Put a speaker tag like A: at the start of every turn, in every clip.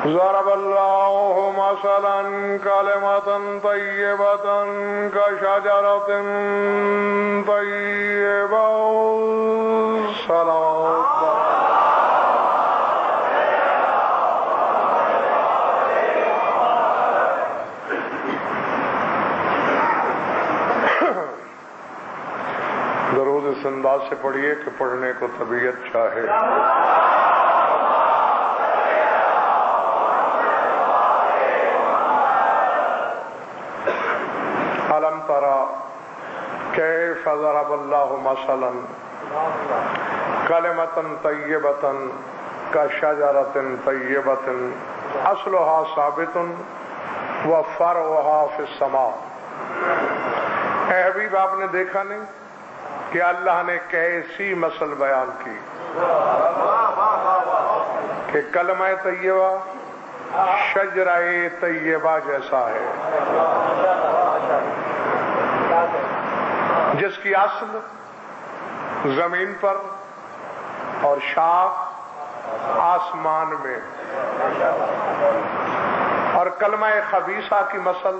A: ضرب الله مثلا كلمة طيبة كشجرة طيبة صلوات درود اس انداز سے پڑھیے کہ پڑھنے کو طبیعت چاہے. الم ترى كيف ضرب الله مثلا كلمة طيبة كشجرة طيبة اصلها ثابت وفرعها في السماء. اے حبیب آپ نے دیکھا نہیں کہ اللہ نے کیسی مثل بیان کی کہ کلمہ طیبہ شجرہ طیبہ جیسا ہے جس کی اصل زمین پر اور شاخ آسمان میں، اور کلمہ خبیثہ کی مثل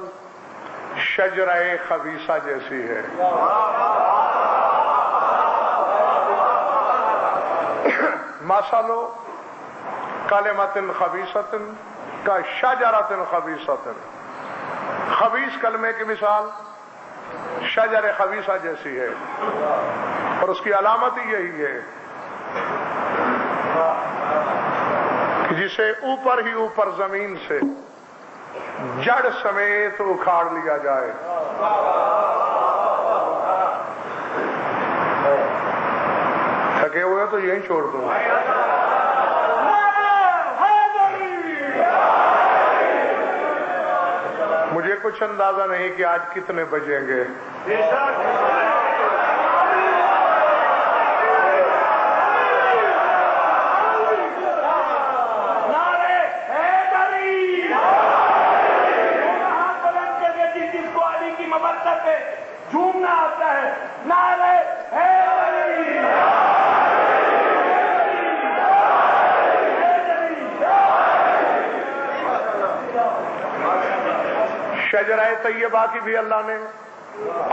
A: شجرہ خبیثہ جیسی ہے. مثل کلمۃ خبیثۃ کا شجرۃ خبیثۃ. خبیث کلمے کی مثال شجر خبیثہ جیسی ہے، اور اس کی علامت ہی یہی ہے کہ جسے اوپر ہی اوپر زمین سے جڑ سمیت اکھاڑ لیا جائے. تھکے ہوئے تو یہیں چھوڑ دوں. مجھے کچھ اندازہ نہیں کہ آج کتنے بجیں گے.
B: جھومنا آتا ہے. نعرے حیدری.
A: شجرہ طیبہ کی بھی اللہ نے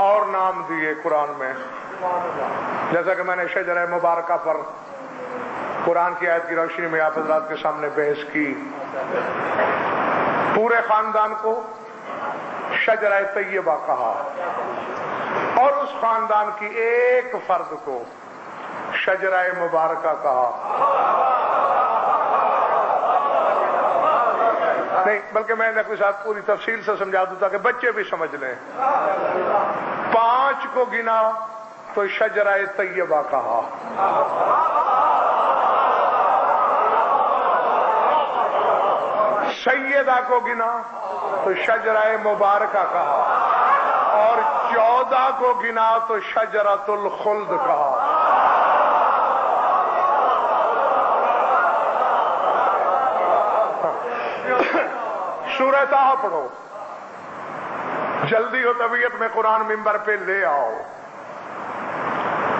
A: اور نام دیے قرآن میں، جیسا کہ میں نے شجرہ مبارکہ پر قرآن کی آیت کی روشنی میں آپ حضرات کے سامنے بحث کی. پورے خاندان کو شجرہ طیبہ کہا اور اس خاندان کی ایک فرد کو شجرہ مبارکہ کہا. نہیں بلکہ میں نے اپنے ساتھ پوری تفصیل سے سمجھا دوں تاکہ بچے بھی سمجھ لیں. 5 کو گنا تو شجرہ طیبہ کہا، سیدہ کو گنا تو شجرہ مبارکہ کہا، اور 14 کو گنا تو شجرۃ الخلد کہا. سورہ طٰہٰ پڑھو، جلدی ہو طبیعت میں قرآن منبر پہ لے آؤ.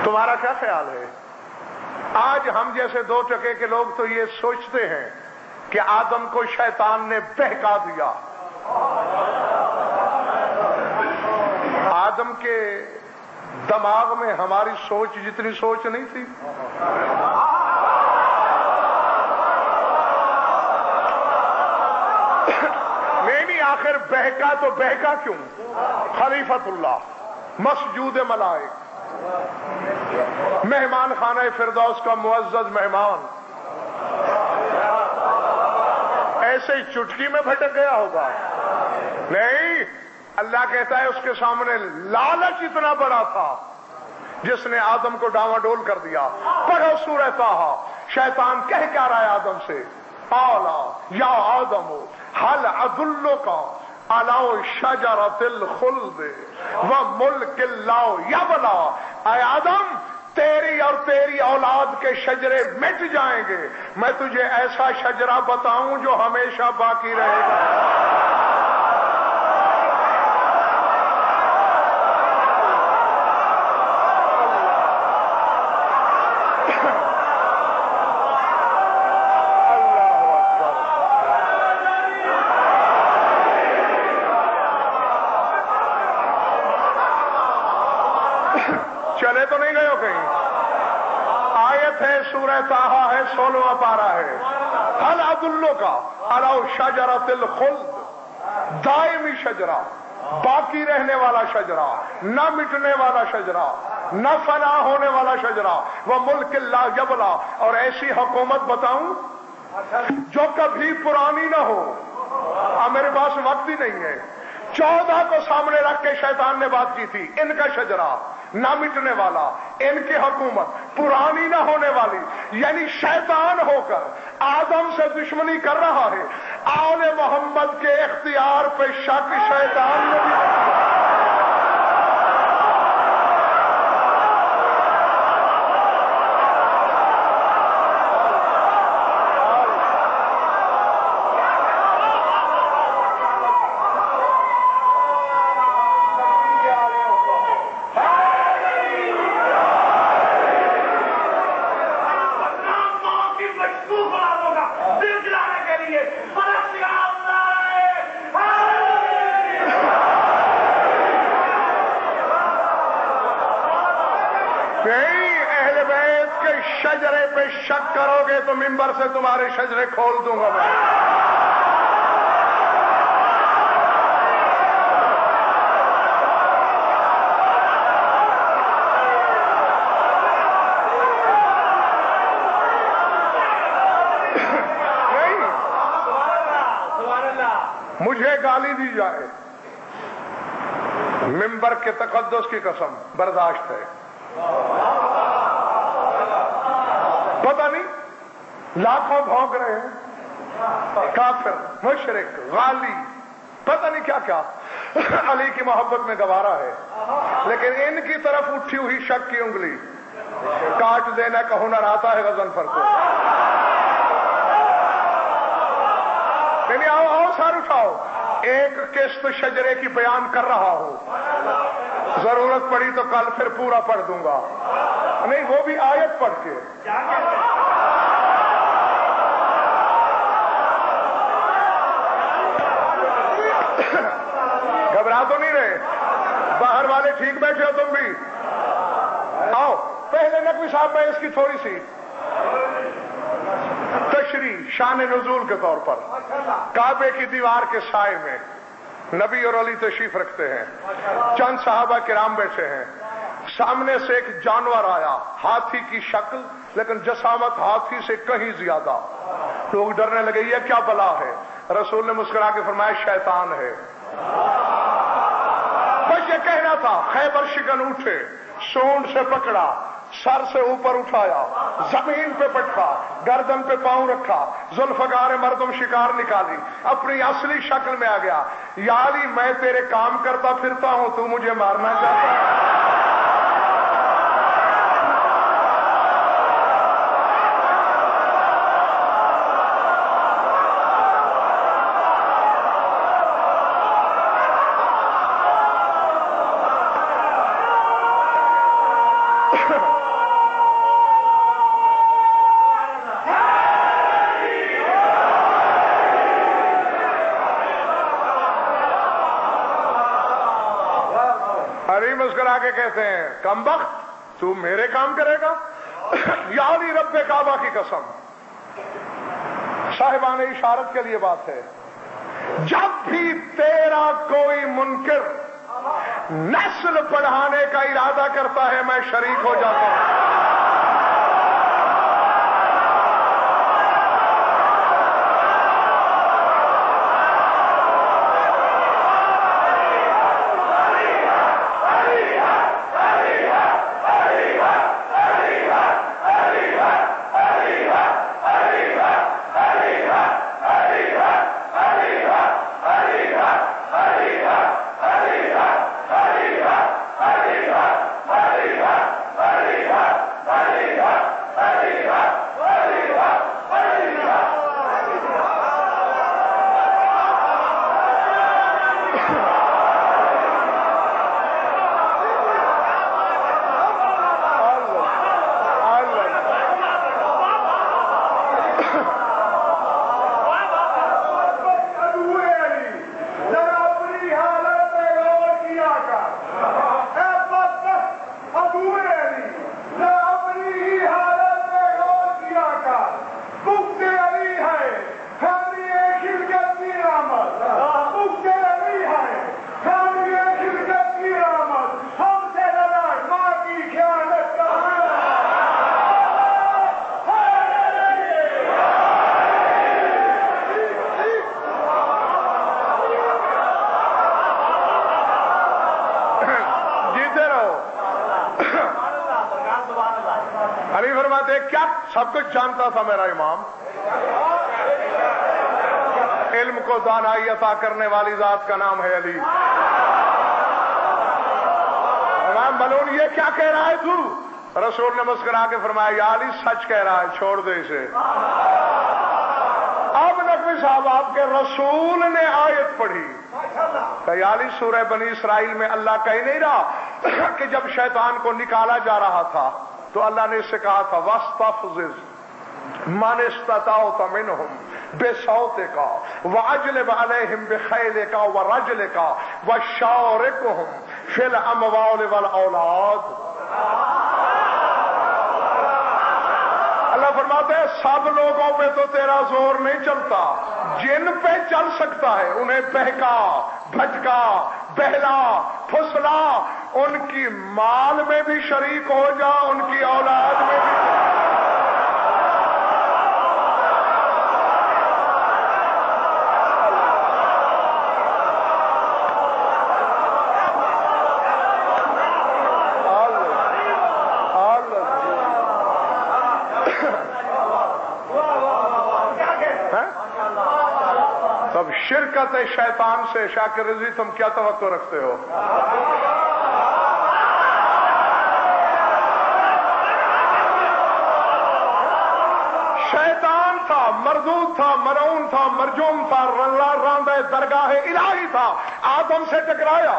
A: تمہارا کیا خیال ہے؟ آج ہم جیسے 2 ٹکے کے لوگ تو یہ سوچتے ہیں کہ آدم کو شیطان نے بہکا دیا. آدم کے دماغ میں ہماری سوچ جتنی سوچ نہیں تھی. نہیں آخر بہکا تو بہکا کیوں؟ خلیفۃ اللہ، مسجود ملائک، مہمان خانہ فردوس کا معزز مہمان، ایسے ہی چٹکی میں بھٹک گیا ہوگا؟ نہیں، اللہ کہتا ہے اس کے سامنے لالچ اتنا بڑا تھا جس نے آدم کو ڈاواڈول کر دیا. پڑھو سورہ طٰہٰ. شیطان کہہ کیا رہا ہے آدم سے؟ قالا یا آدم هل ادلک علی شجرۃ الخلد وملک لا یبلی. اے آدم، تیری اور تیری اولاد کے شجرے مٹ جائیں گے، میں تجھے ایسا شجرہ بتاؤں جو ہمیشہ باقی رہے گا. یہ سورہ طٰہٰ ہے، 16واں پارہ ہے۔ ہل ادلو کا علی شجرۃ الخلد، دائمی شجرہ، باقی رہنے والا شجرہ، نہ مٹنے والا شجرہ، نہ فنا ہونے والا شجرہ، وہ ملک لا یبلا، اور ایسی حکومت بتاؤں جو کبھی پرانی نہ ہو۔ میرے پاس وقت ہی نہیں ہے۔ 14 کو سامنے رکھ کے شیطان نے بات کی تھی، ان کا شجرہ نہ مٹنے والا، ان کی حکومت پرانی نہ ہونے والی، یعنی شیطان ہو کر آدم سے دشمنی کر رہا ہے۔ آل محمد کے اختیار پہ شک شیطان نے بھی کیا۔ شجرے پہ شک کرو گے تو ممبر سے تمہارے شجرے کھول دوں گا میں۔ نہیں، مجھے گالی دی جائے، ممبر کے تقدس کی قسم برداشت ہے۔ پتہ نہیں لاکھوں بھونک رہے ہیں، کافر، مشرک، غالی، پتہ نہیں کیا کیا علی کی محبت میں گوارا ہے، لیکن ان کی طرف اٹھی ہوئی شک کی انگلی کاٹ دینے کا ہنر آتا ہے غضنفر کو۔ آؤ آؤ سر اٹھاؤ، ایک قسط شجرے کی بیان کر رہا ہوں، ضرورت پڑی تو کل پھر پورا پڑھ دوں گا، نہیں وہ بھی آیت پڑھ کے۔ گھبرا تو نہیں رہے؟ باہر والے ٹھیک بیٹھے ہو تم بھی؟ آؤ پہلے نقوی صاحب میں اس کی تھوڑی سی تشریح شان نزول کے طور پر، کعبے کی دیوار کے سائے میں نبی اور علی تشریف رکھتے ہیں، چند صحابہ کرام بیٹھے ہیں، سامنے سے ایک جانور آیا، ہاتھی کی شکل لیکن جسامت ہاتھی سے کہیں زیادہ، لوگ ڈرنے لگے یہ کیا بلا ہے؟ رسول نے مسکرا کے فرمایا شیطان ہے۔ بس یہ کہنا تھا، خیبر شکن اٹھے، سونڈ سے پکڑا، سر سے اوپر اٹھایا، زمین پہ پٹکا، گردن پہ پاؤں رکھا، ذوالفقار مردم شکار نکالی، اپنی اصلی شکل میں آ گیا، یا علی میں تیرے کام کرتا پھرتا ہوں، تو مجھے مارنا چاہتا ہے؟ مسکرا کے کہتے ہیں کمبخت تو میرے کام کرے گا؟ یا علی رب کعبہ کی قسم، صاحبان اشارت کے لیے بات ہے، جب بھی تیرا کوئی منکر نسل پڑھانے کا ارادہ کرتا ہے میں شریک ہو جاتا ہوں۔ کیا سب کچھ جانتا تھا میرا امام؟ علم کو دانائی عطا کرنے والی ذات کا نام ہے علی۔ امام ملون یہ کیا کہہ رہا ہے تو؟ رسول نے مسکرا کے فرمایا یا علی سچ کہہ رہا ہے، چھوڑ دے اسے۔ اب نقوی صاحب آپ کے رسول نے آیت پڑھی کہ یا علی سورہ بنی اسرائیل میں اللہ کہہ نہیں رہا کہ جب شیطان کو نکالا جا رہا تھا تو اللہ نے اس سے کہا تھا وَاسْتَفْزِزْ مَنِ اسْتَطَعْتَ مِنْهُمْ بِصَوْتِكَ وَأَجْلِبْ عَلَيْهِمْ بِخَيْلِكَ وَرَجْلِكَ وَشَارِكْهُمْ فِي الْأَمْوَالِ وَالْأَوْلَادِ۔ اللہ فرماتے ہیں سب لوگوں پہ تو تیرا زور نہیں چلتا، جن پہ چل سکتا ہے انہیں بہکا بھٹکا بہلا پھسلا، ان کی مال میں بھی شریک ہو جا، ان کی اولاد میں بھی۔ تب شرکت شیطان سے شاکر رضی تم کیا توقع رکھتے ہو؟ شیطان تھا، مردود تھا، مرعون تھا، مرجوم تھا، راندہ درگاہ الہی تھا، آدم سے ٹکرایا۔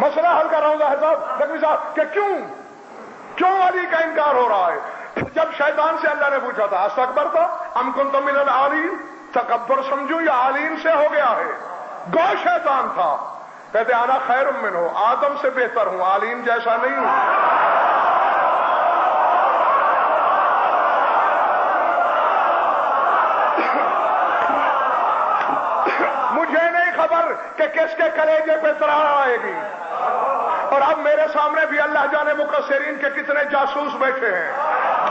A: مسئلہ حل کر رہا ہوں صاحب نقوی صاحب کہ کیوں علی کا انکار ہو رہا ہے؟ جب شیطان سے اللہ نے پوچھا تھا استکبر تھا ام کنت من العالین، تکبر سمجھوں یا عالین سے ہو گیا ہے؟ گو شیطان تھا، کہتے انا خیر منہ، آدم سے بہتر ہوں، عالین جیسا نہیں ہوں۔ مجھے نہیں خبر کہ کس کے کلیجے پہ دراڑ آئے گی، اور اب میرے سامنے بھی اللہ جانے مقصرین کے کتنے جاسوس بیٹھے ہیں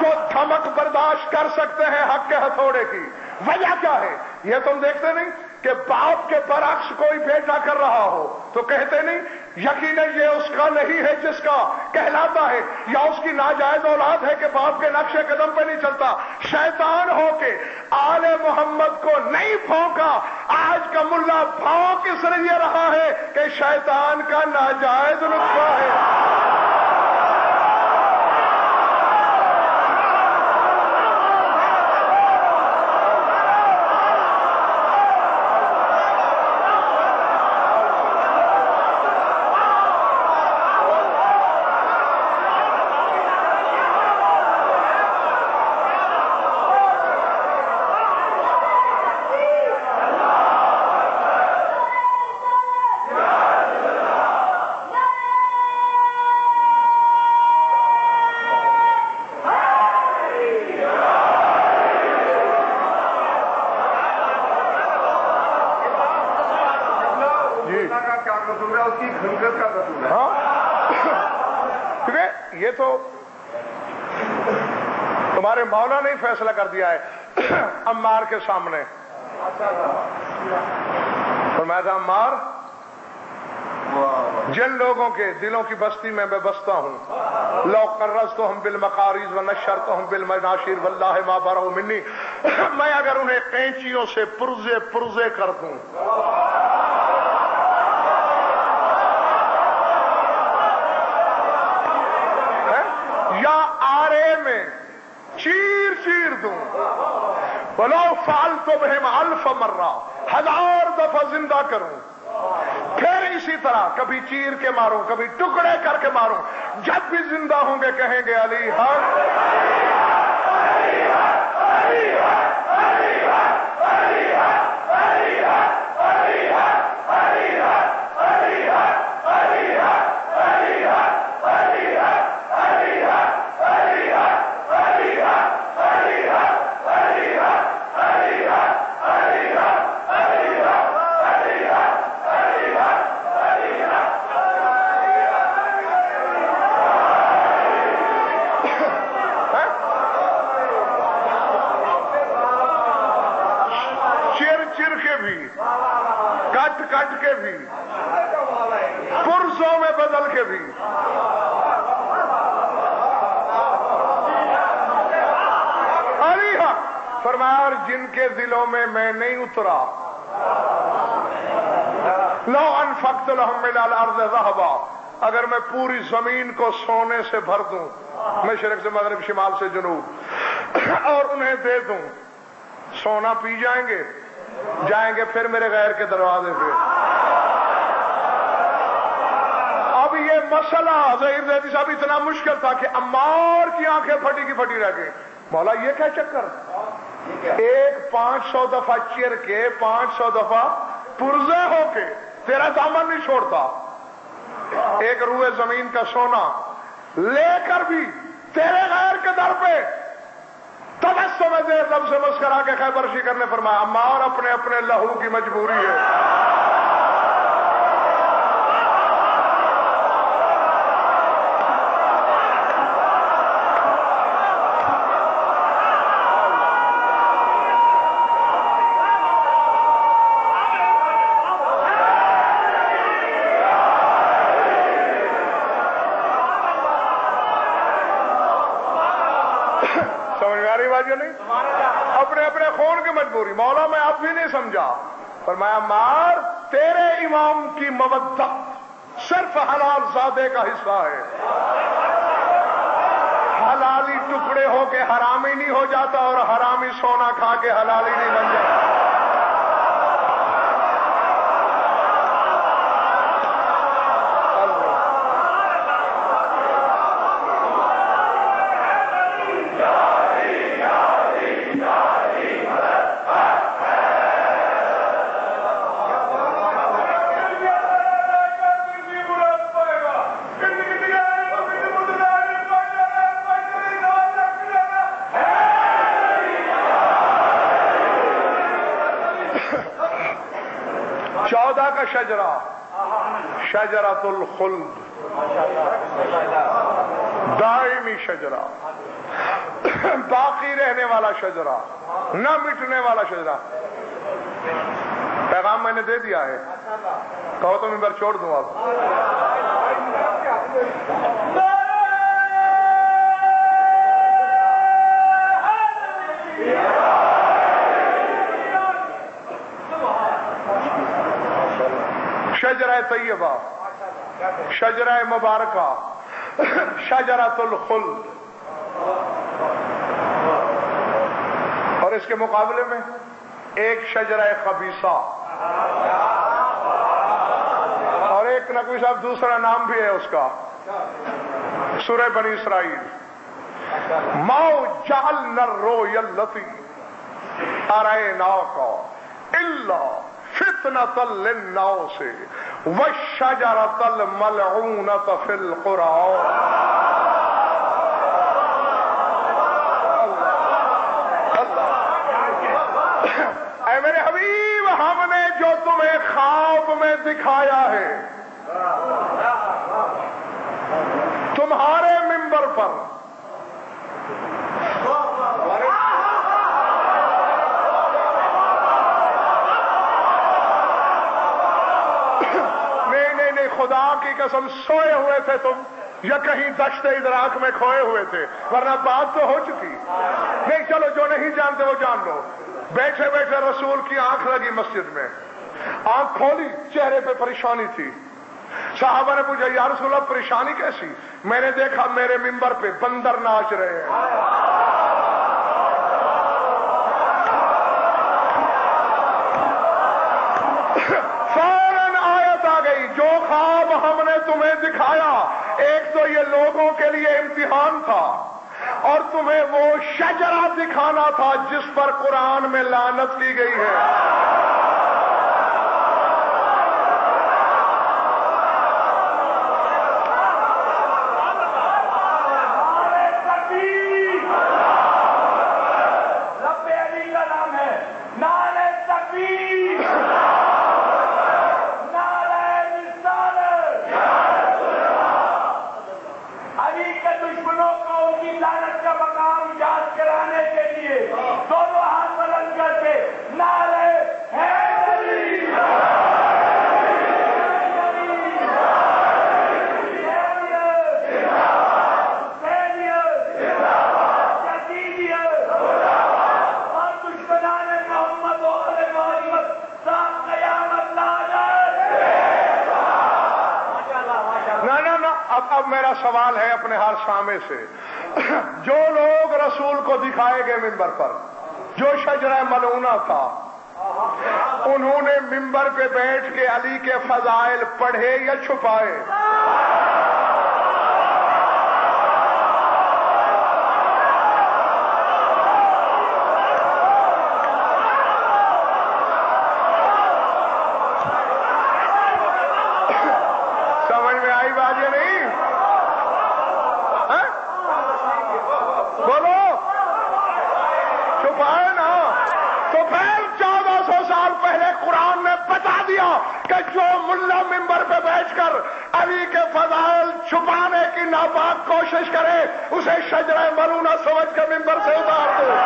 A: جو دھمک برداشت کر سکتے ہیں حق کے ہتھوڑے کی۔ وجہ کیا ہے؟ یہ تم دیکھتے نہیں کہ باپ کے برعکس کوئی بیٹا کر رہا ہو تو کہتے نہیں یقیناً یہ اس کا نہیں ہے جس کا کہلاتا ہے، یا اس کی ناجائز اولاد ہے کہ باپ کے نقش قدم پہ نہیں چلتا۔ شیطان ہو کے آل محمد کو نہیں پھونکا، آج کا ملا بھونک اس لیے رہا ہے کہ شیطان کا ناجائز رتبہ ہے۔ یہ تو تمہارے مولا نے فیصلہ کر دیا ہے عمار کے سامنے۔ فرمایا تھا عمار جن لوگوں کے دلوں کی بستی میں بستا ہوں، لو قرضتهم بالمقارض ونشرتهم بالمناشر واللہ ما برؤوا منی، میں اگر انہیں قینچیوں سے پرزے کر دوں، یا آرے میں چیر دوں، ولو فعلت بہم الف مرہ، 1000 دفعہ زندہ کروں، پھر اسی طرح کبھی چیر کے ماروں کبھی ٹکڑے کر کے ماروں، جب بھی زندہ ہوں گے کہیں گے علی حق۔ کٹ کے بھی پرزوں میں بدل کے بھی فرمایا اور جن کے دلوں میں میں نہیں اترا لو انفقت لهم من الارض ذهبا، اگر میں پوری زمین کو سونے سے بھر دوں، مشرق سے مغرب شمال سے جنوب، اور انہیں دے دوں، سونا پی جائیں گے پھر میرے غیر کے دروازے پہ۔ اب یہ مسئلہ ظہیر زیدی صاحب اتنا مشکل تھا کہ عمار کی آنکھیں پھٹی کی پھٹی رہ گئی۔ مولا یہ کیا چکر، ایک 500 دفعہ چیر کے 500 دفعہ پرزے ہو کے تیرا دامن نہیں چھوڑتا، ایک روئے زمین کا سونا لے کر بھی تیرے غیر کے در پہ تبسم میں دیر لب سے مسکرا کے خیبرشی کرنے فرمایا عمار اپنے اپنے لہو کی مجبوری ہے۔ نہیں اپنے اپنے خون کی مجبوری، مولا میں اب بھی نہیں سمجھا، فرمایا مار تیرے امام کی مودت صرف حلال زادے کا حصہ ہے، حلالی ٹکڑے ہو کے حرامی نہیں ہو جاتا اور حرامی سونا کھا کے حلالی نہیں بن جاتا۔ کا شجرہ شجرۃ الخلد، دائمی شجرہ، باقی رہنے والا شجرہ، نہ مٹنے والا شجرہ۔ پیغام میں نے دے دیا ہے، کہو تو ممبر چھوڑ دوں اب۔ شجرہ طیبہ، شجرہ مبارکہ، شجرۃ الخلد، اور اس کے مقابلے میں ایک شجرہ خبیثہ، اور ایک نقوی صاحب دوسرا نام بھی ہے اس کا، سورہ بنی اسرائیل، مَا جَعَلْنَا الرُّؤْيَا الَّتِي أَرَيْنَاكَ إِلَّا فِتْنَةً لِلنَّاسِ وَالشَّجَرَةَ الْمَلْعُونَةَ فِي الْقُرْآنِ۔ اے میرے حبیب، ہم نے جو تمہیں خواب میں دکھایا ہے تمہارے منبر پر، خدا کی قسم سوئے ہوئے تھے تم یا کہیں دشت ادراک میں کھوئے ہوئے تھے، ورنہ بات تو ہو چکی۔ نہیں چلو جو نہیں جانتے وہ جان لو، بیٹھے بیٹھے رسول کی آنکھ لگی مسجد میں، آنکھ کھولی، چہرے پہ پریشانی تھی۔ صحابہ نے پوچھا یا رسول اللہ پریشانی کیسی؟ میں نے دیکھا میرے منبر پہ بندر ناچ رہے ہیں۔ جو خواب ہم نے تمہیں دکھایا، ایک تو یہ لوگوں کے لیے امتحان تھا، اور تمہیں وہ شجرہ دکھانا تھا جس پر قرآن میں لعنت کی گئی ہے۔ میرا سوال ہے اپنے ہر سامنے سے، جو لوگ رسول کو دکھائے گئے ممبر پر جو شجرہ ملعونہ تھا، انہوں نے ممبر پہ بیٹھ کے علی کے فضائل پڑھے یا چھپائے؟ سمجھ میں آئی بات یا نہیں؟ بولو، چھپائے نا؟ تو پھر 1400 سال پہلے قرآن نے بتا دیا کہ جو ملا ممبر پہ بیٹھ کر علی کے فضائل چھپانے کی ناپاک کوشش کرے اسے شجرہ ملعونہ سمجھ کر ممبر سے اتار دو۔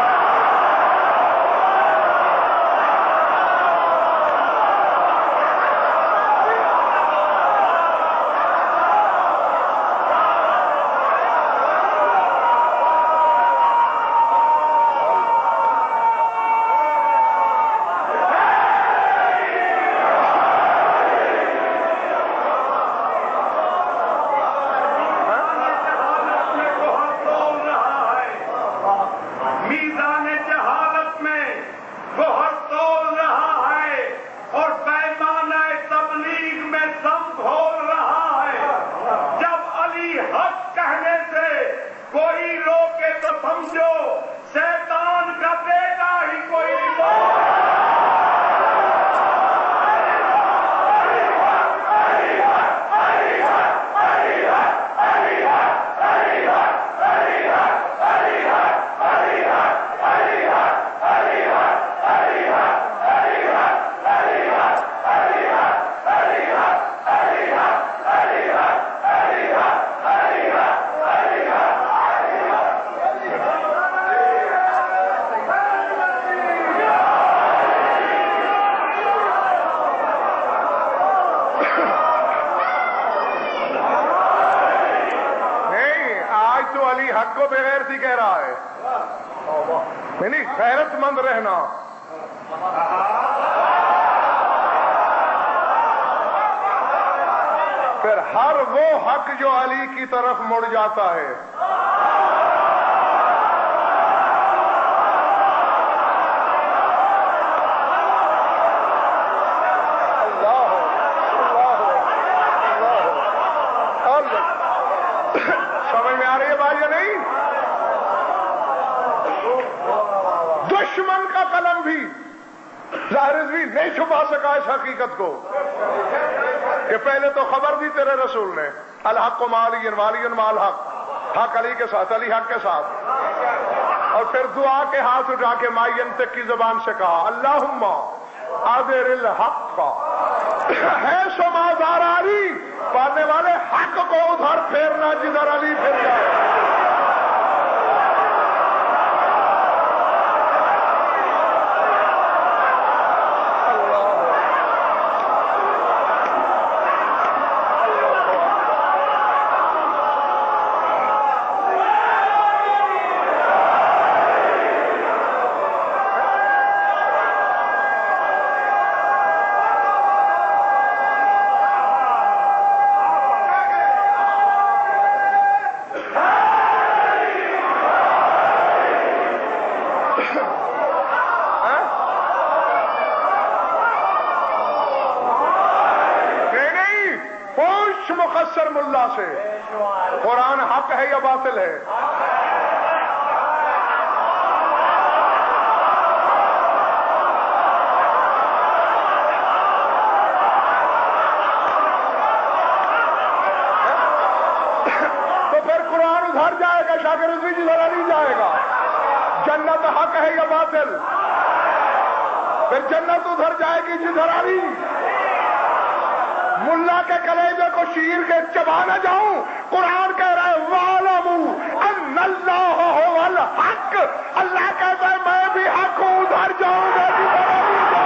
A: حق کو بغیرتی کہہ رہا ہے، نہیں غیرت مند رہنا۔ پھر ہر وہ حق جو علی کی طرف مڑ جاتا ہے سمجھ میں آ رہی ہے بات یا نہیں؟ دشمن کا قلم بھی ظاہر بھی نہیں چھپا سکا اس حقیقت کو کہ پہلے تو خبر دی تیرے رسول نے، الحق و مالی والی مال حق، حق علی کے ساتھ، علی حق کے ساتھ، اور پھر دعا کے ہاتھ اٹھا کے مائنتق کی زبان سے کہا اللہم آدر الحق کا ہے سو مازار علی، پانے والے حق کو ادھر پھیرنا جدھر علی پھر جائے۔ مخصر ملا سے قرآن حق ہے یا باطل ہے؟ تو پھر قرآن ادھر جائے گا، شاکر رضوی جدھر علی جائے گا۔ جنت حق ہے یا باطل؟ پھر جنت ادھر جائے گی جدھر علی۔ ملا کے کلیجے کو شیر کے چبا نہ جاؤں، قرآن کہہ رہا ہے وَاعْلَمُوا أَنَّ اللَّهَ هُوَ الْحَقُّ، اللہ کہتا ہے میں بھی حق ہوں، ادھر جاؤں گا جدھر علی جائے۔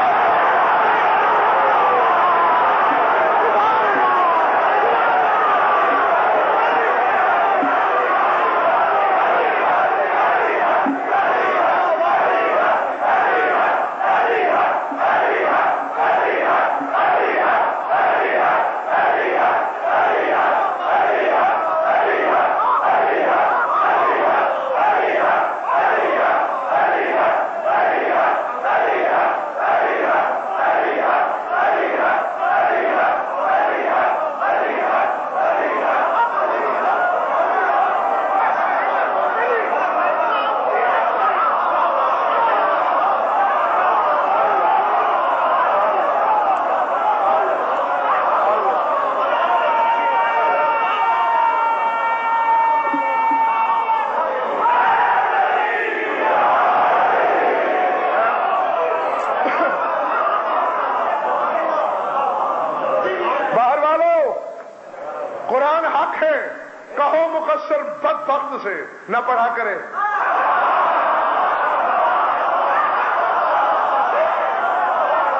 A: سے نہ پڑھا کرے.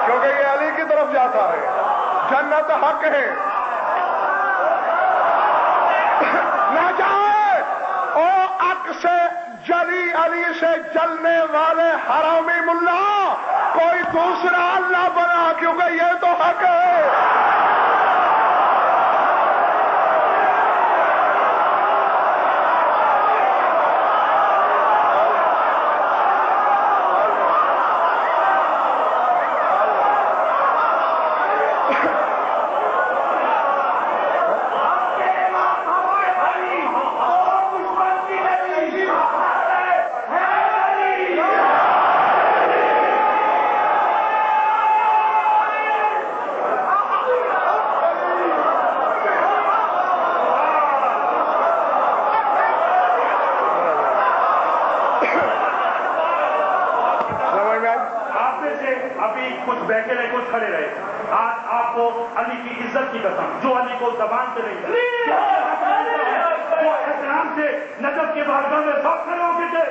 A: کیونکہ یہ علی کی طرف جاتا ہے. جنت حق ہے. نہ جائے او حق سے جلی علی سے جلنے والے حرامی ملا کوئی دوسرا اللہ بنا، کیونکہ یہ تو حق ہے.
B: ابھی کچھ بیٹھے رہے کچھ کھڑے رہے. آج آپ کو علی کی عزت کی قسم، جو علی کو زبان پہ نہیں وہ احترام سے نجف کے بارگاہ میں سب کھڑے ہو کے تھے.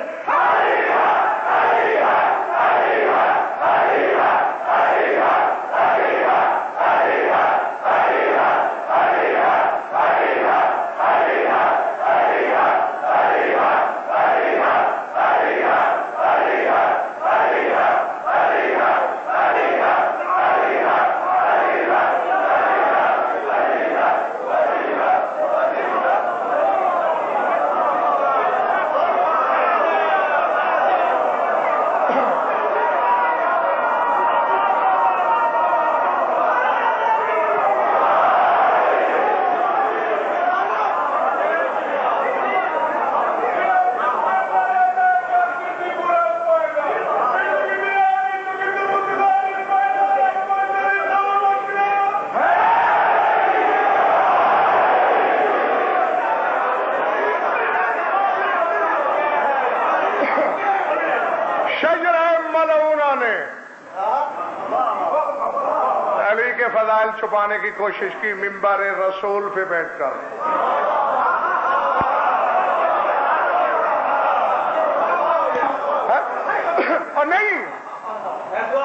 B: علی کے فضائل چھپانے کی کوشش کی منبر رسول پہ بیٹھ کر. اور نہیں،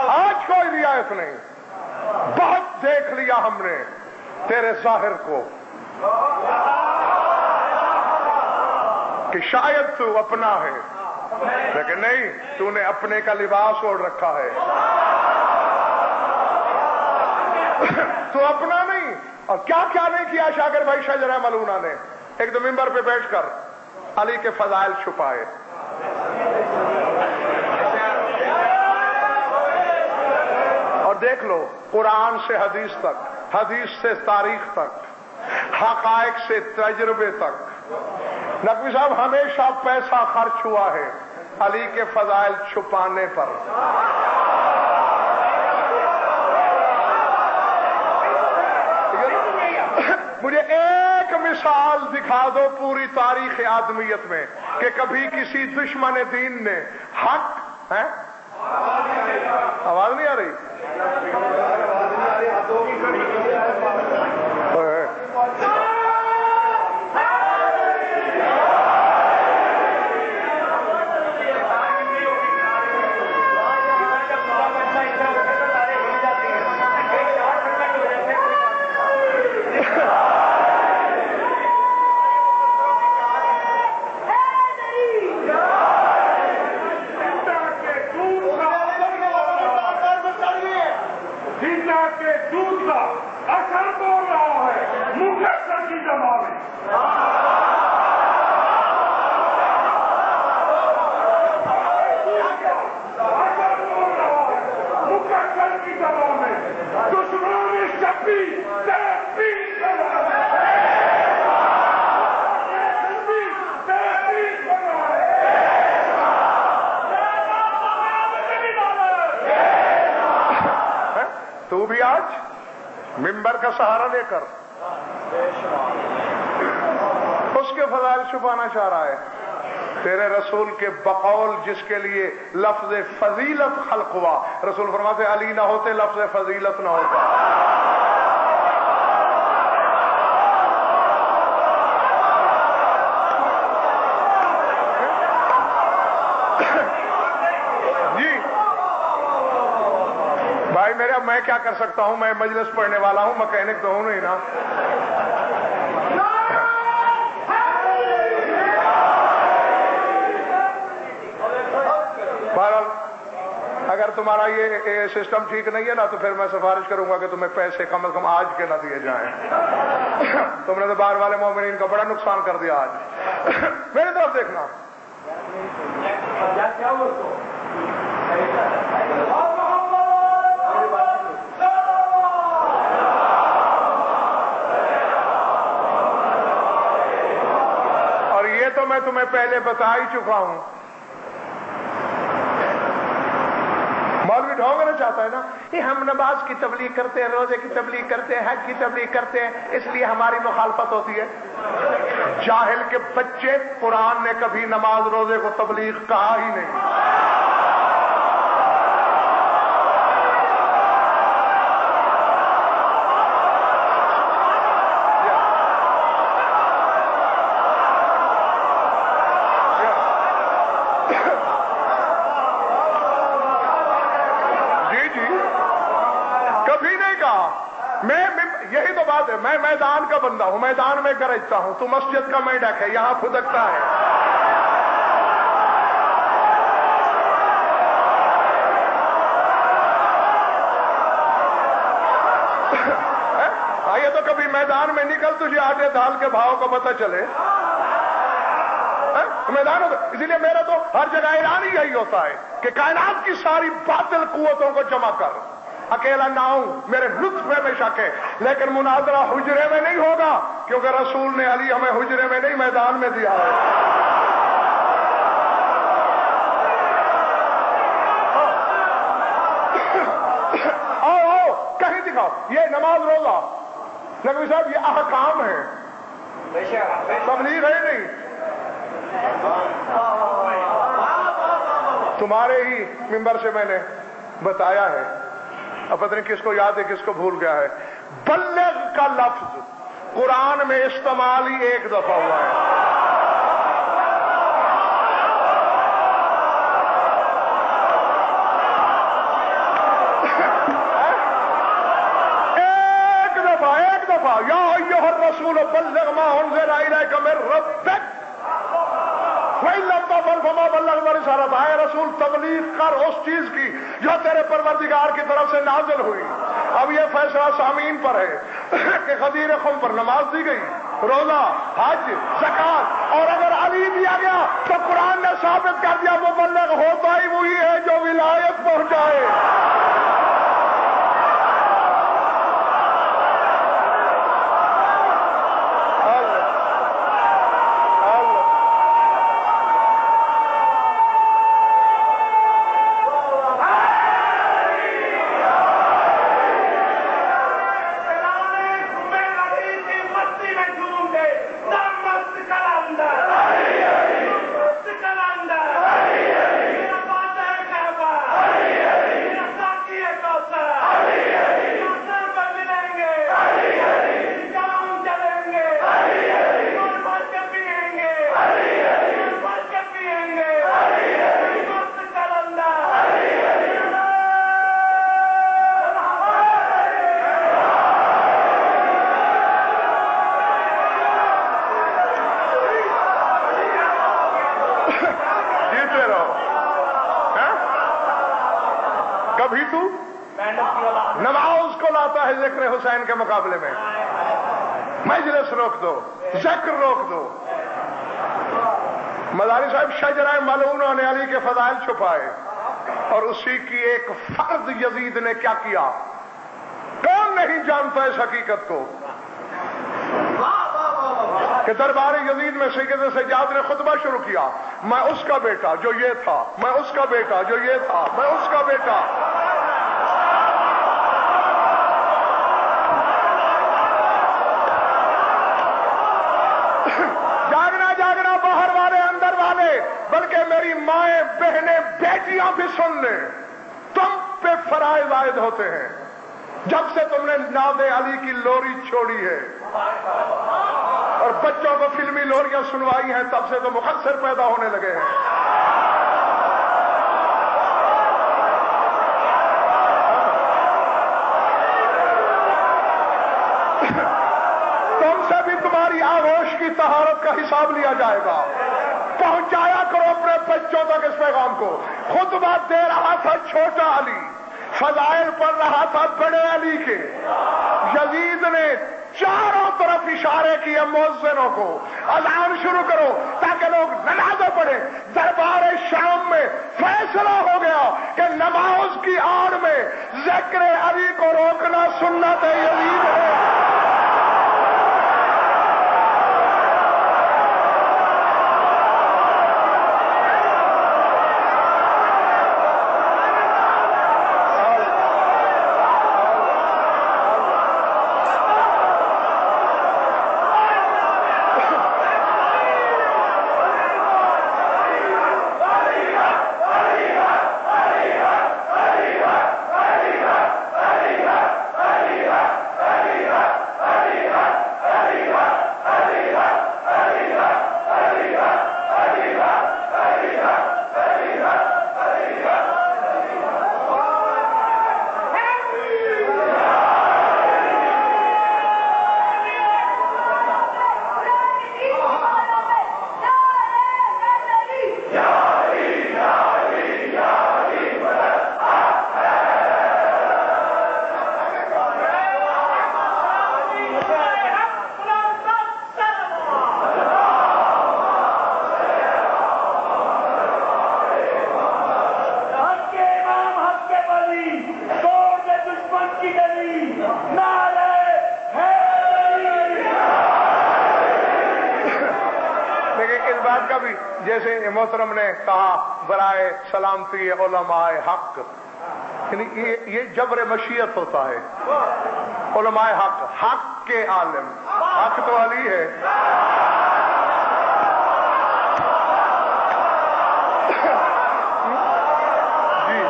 B: آج کوئی رعایت نہیں. بہت دیکھ لیا ہم نے تیرے ظاہر کو کہ شاید تو اپنا ہے، لیکن نہیں، تو نے اپنے کا لباس اوڑھ رکھا ہے. تو اپنا نہیں. اور کیا کیا نہیں کیا شاگرد بھائی شجرہ ملونہ نے. ایک دو منبر پہ بیٹھ کر علی کے فضائل چھپائے. اور دیکھ لو، قرآن سے حدیث تک، حدیث سے تاریخ تک، حقائق سے تجربے تک، نقوی صاحب ہمیشہ پیسہ خرچ ہوا ہے علی کے فضائل چھپانے پر. مجھے ایک مثال دکھا دو پوری تاریخ آدمیت میں کہ کبھی کسی دشمن دین نے حق ہے؟ آواز نہیں آ رہی؟ تو بھی آج منبر کا سہارا لے کر اس کے فضائل چھپانا چاہ رہا ہے. تیرے رسول کے بقول جس کے لیے لفظ فضیلت خلق ہوا، رسول فرماتے علی نہ ہوتے لفظ فضیلت نہ ہوتا.
A: جی بھائی میرے، اب میں کیا کر سکتا ہوں؟ میں مجلس پڑھنے والا ہوں، مکینک تو ہوں نہیں نا. بہرحال اگر تمہارا یہ سسٹم ٹھیک نہیں ہے نا تو پھر میں سفارش کروں گا کہ تمہیں پیسے کم از کم آج کے نہ دیے جائیں. تم نے تو باہر والے مومنین کا بڑا نقصان کر دیا آج. میری طرف دیکھنا. اور یہ تو میں تمہیں پہلے بتا ہی چکا ہوں. مولوی ڈھونگنا چاہتا ہے نا کہ ہم نماز کی تبلیغ کرتے ہیں، روزے کی تبلیغ کرتے ہیں، حج کی تبلیغ کرتے ہیں، اس لیے ہماری مخالفت ہوتی ہے. جاہل کے بچے، قرآن نے کبھی نماز روزے کو تبلیغ کہا ہی نہیں. یہی تو بات ہے. میں میدان کا بندہ ہوں، میدان میں گرجتا ہوں. تو مسجد کا مینڈک ہے، یہاں پھدکتا ہے. یہ تو کبھی میدان میں نکل تجھے آٹے دال کے بھاؤ کا پتہ چلے. میدان ہوتا، اسی لیے میرا تو ہر جگہ اعلان ہی یہی ہوتا ہے کہ کائنات کی ساری باطل قوتوں کو جمع کر. اکیلا نہ ہوں، میرے لطف میں شک ہے، لیکن مناظرہ حجرے میں نہیں ہوگا، کیونکہ رسول نے علی ہمیں حجرے میں نہیں میدان میں دیا ہے. آؤ کہیں دکھاؤ. یہ نماز روزہ نقوی صاحب یہ احکام ہے، تبلیغ ہے نہیں. تمہارے ہی ممبر سے میں نے بتایا ہے، اب پتہ نہیں کس کو یاد ہے کس کو بھول گیا ہے. بلغ کا لفظ قرآن میں استعمال ہی ایک دفعہ ہوا ہے. ایک دفعہ یا ایھا الرسول بلغ ما انزل الیک من ربک وَإِن لَّمْ تَفْعَلْ فَمَا بَلَّغْتَ رِسَالَتَهُ. اے رسول تبلیغ کر اس چیز کی جو تیرے پروردگار کی طرف سے نازل ہوئی. اب یہ فیصلہ سامعین پر ہے کہ غدیر خم پر نماز دی گئی، روزہ، حج، زکات، اور اگر علی دیا گیا تو قرآن نے ثابت کر دیا مبلغ ہوتا ہی وہی ہے جو ولایت پہنچائے. کبھی تو نماز کو لاتا ہے ذکر حسین کے مقابلے میں. مجلس روک دو، ذکر روک دو. مداری صاحب شجرہ ملعونہ نے علی کے فضائل چھپائے، اور اسی کی ایک فرد یزید نے کیا کیا؟ کون نہیں جانتا اس حقیقت کو کہ دربار یزید میں سید سجاد نے خطبہ شروع کیا، میں اس کا بیٹا جو یہ تھا، میں اس کا بیٹا جو یہ تھا، میں اس کا بیٹا. جاگنا جاگنا باہر والے اندر والے، بلکہ میری مائیں بہنیں بیٹیاں بھی سن لیں، تم پہ فرائض عائد ہوتے ہیں. جب سے تم نے ناد علی کی لوری چھوڑی ہے اور بچوں کو فلمی لوریاں سنوائی ہیں، تب سے تو مقصر پیدا ہونے لگے ہیں.
B: کا حساب لیا جائے گا. پہنچایا کرو اپنے بچوں تک اس پیغام کو. خطبہ دے رہا تھا چھوٹا علی، فضائل پڑھ رہا تھا بڑے علی کے. یزید نے چاروں طرف اشارے کیے مؤذنوں کو، اذان شروع کرو تاکہ لوگ نمازیں پڑھیں. دربار شام میں فیصلہ ہو گیا کہ نماز کی آڑ میں ذکر علی کو روکنا سنت یزید ہے. جیسے محترم نے کہا برائے سلامتی علماء حق، یعنی یہ جبر مشیت ہوتا ہے. علماء حق، حق کے عالم، حق تو علی ہے. جی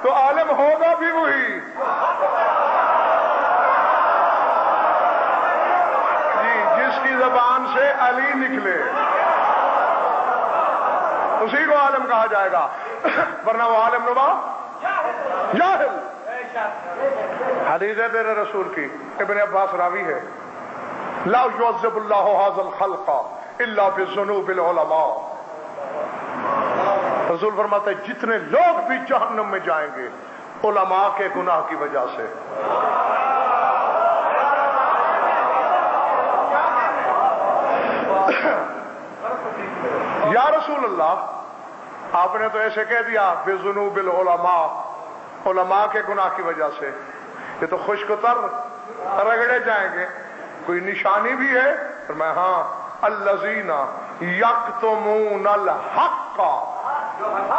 B: تو عالم ہوگا بھی وہی. زبان سے علی نکلے اسی کو عالم کہا جائے گا، ورنہ وہ عالم نما جاہل. حدیث ہے تیرے رسول کی، ابن عباس راوی ہے، لا يعذب اللہ هذا الخلق الا بذنوب العلماء. رسول فرماتے ہیں جتنے لوگ بھی جہنم میں جائیں گے علماء کے گناہ کی وجہ سے. یا رسول اللہ آپ نے تو ایسے کہہ دیا بذنوب العلماء، علماء کے گناہ کی وجہ سے، یہ تو خشک تر رگڑے جائیں گے، کوئی نشانی بھی ہے؟ فرمایا ہاں، الذین یکتمون الحق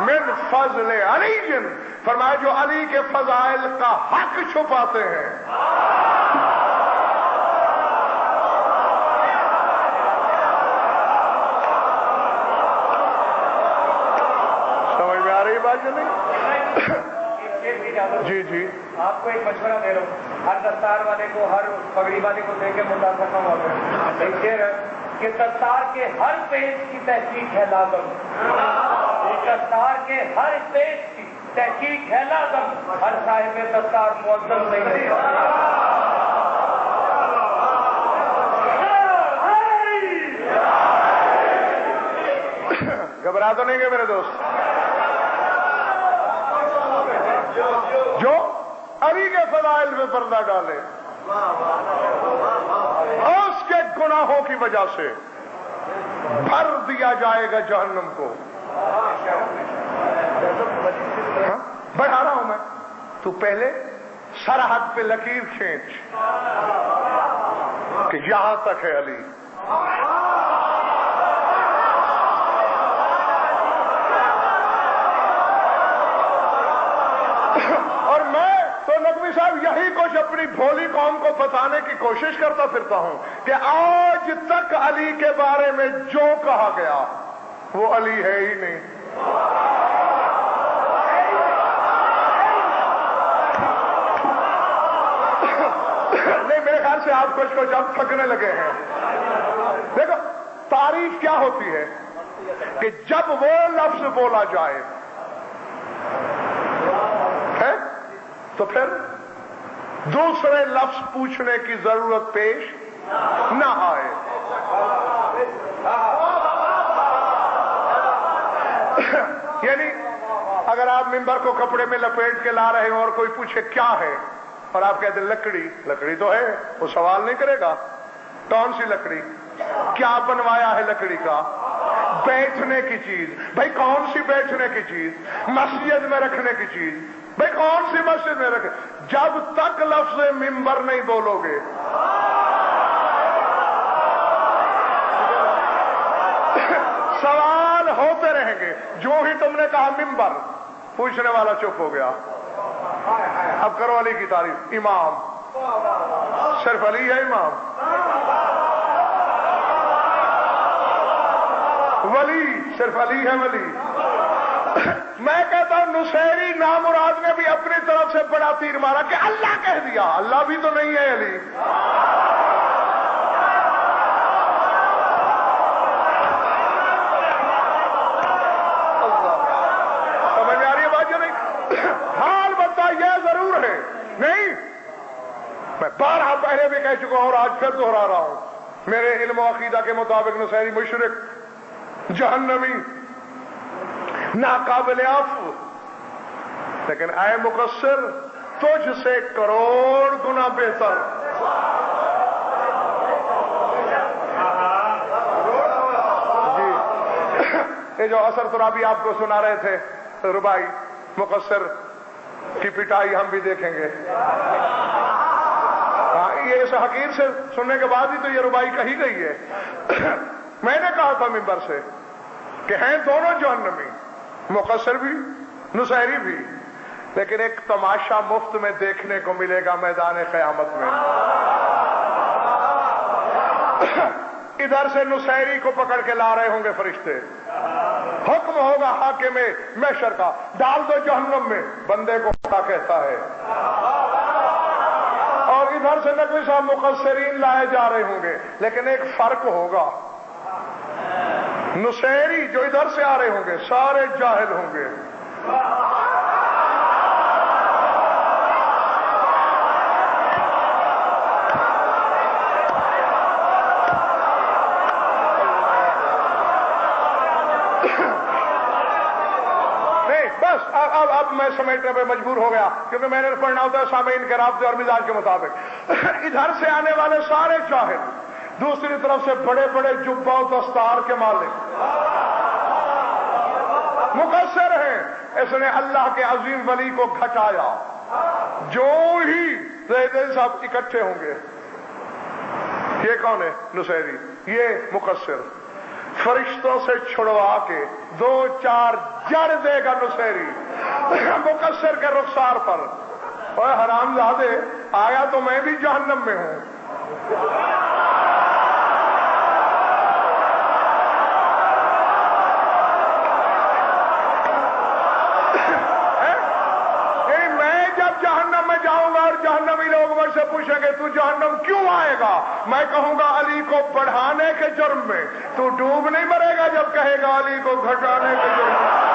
B: من فضل علی، فرمایا جو علی کے فضائل کا حق چھپاتے ہیں. جی جی
C: آپ کو ایک مشورہ دے رہا ہوں، ہر دستار والے کو، ہر پگڑی والے کو دے کے متاثر نہ ہوا کریں. ایک شعر ہے کہ دستار کے ہر پیج کی تحقیق ہے لازم، دستار کے ہر پیج کی تحقیق ہے لازم، ہر صاحب دستار معظم نہیں ہے.
B: گھبرا تو نہیں گے میرے دوست؟ جو علی کے فضائل میں پردہ ڈالے اس کے گناہوں کی وجہ سے بھر دیا جائے گا جہنم کو. بڑھا رہا ہوں میں، تو پہلے سرحد پہ لکیر کھینچ کہ یہاں تک ہے علی. اور میں تو نقوی صاحب یہی کچھ اپنی بھولی قوم کو بتانے کی کوشش کرتا پھرتا ہوں کہ آج تک علی کے بارے میں جو کہا گیا وہ علی ہے ہی نہیں. نہیں، میرے خیال سے آپ کچھ اب تھکنے لگے ہیں. دیکھو تعریف کیا ہوتی ہے کہ جب وہ لفظ بولا جائے تو پھر دوسرے لفظ پوچھنے کی ضرورت پیش نہ آئے. یعنی اگر آپ ممبر کو کپڑے میں لپیٹ کے لا رہے ہوں اور کوئی پوچھے کیا ہے اور آپ کہتے ہیں لکڑی، لکڑی تو ہے، وہ سوال نہیں کرے گا کون سی لکڑی، کیا بنوایا ہے لکڑی کا، بیٹھنے کی چیز، بھائی کون سی بیٹھنے کی چیز، مسجد میں رکھنے کی چیز، بھائی کون سی مسجد میں رکھے، جب تک لفظ ممبر نہیں بولو گے سوال ہوتے رہیں گے. جو ہی تم نے کہا ممبر، پوچھنے والا چپ ہو گیا. اب کرو علی کی تعریف. امام صرف علی ہے امام، ولی صرف علی ہے ولی. میں کہتا ہوں نصیری نامراد نے بھی اپنی طرف سے بڑا تیر مارا کہ اللہ کہہ دیا، اللہ بھی تو نہیں ہے علی. سمجھ میں آ رہی ہے بات یا نہیں؟ حال بتا یہ ضرور ہے نہیں، میں بارہا پہلے بھی کہہ چکا ہوں اور آج پھر دہرا رہا ہوں، میرے علم و عقیدہ کے مطابق نصیری مشرک، جہنمی، ناقابل عفو. لیکن اے مقصر تجھ سے کروڑ گنا بہتر. جی یہ جو اثر ترابی آپ کو سنا رہے تھے ربائی، مقصر کی پٹائی ہم بھی دیکھیں گے. یہ اس حقیر سے سننے کے بعد ہی تو یہ ربائی کہی گئی ہے. میں نے کہا تھا ممبر سے کہ ہیں دونوں جہنمی، مقصر بھی نصیری بھی، لیکن ایک تماشا مفت میں دیکھنے کو ملے گا میدان قیامت میں. ادھر سے نصیری کو پکڑ کے لا رہے ہوں گے فرشتے، حکم ہوگا حاکم محشر کا، ڈال دو جہنم میں، بندے کو کیا کہتا ہے. اور ادھر سے نقوی صاحب مقصرین لائے جا رہے ہوں گے، لیکن ایک فرق ہوگا، نصیری جو ادھر سے آ رہے ہوں گے سارے جاہل ہوں گے. نہیں بس اب میں سمیٹنے پہ مجبور ہو گیا کیونکہ میں نے پڑھنا ہوتا ہے سامعین کے رابطے اور مزاج کے مطابق. ادھر سے آنے والے سارے جاہل، دوسری طرف سے بڑے بڑے جبہ و دستار کے مالک مقصر ہیں. اس نے اللہ کے عظیم ولی کو گھٹایا. جو ہی صاحب اکٹھے ہوں گے، یہ کون ہے نصیری، یہ مقصر، فرشتوں سے چھڑوا کے دو چار جڑ دے گا نصیری مقصر کے رخسار پر. اور حرام زادے آیا تو میں بھی جہنم میں ہوں. جہنم میں جاؤں گا اور جہنمی لوگ مجھ سے پوچھیں گے تو جہنم کیوں آئے گا، میں کہوں گا علی کو بڑھانے کے جرم میں. تو ڈوب نہیں مرے گا جب کہے گا علی کو گھٹانے کے جرم میں.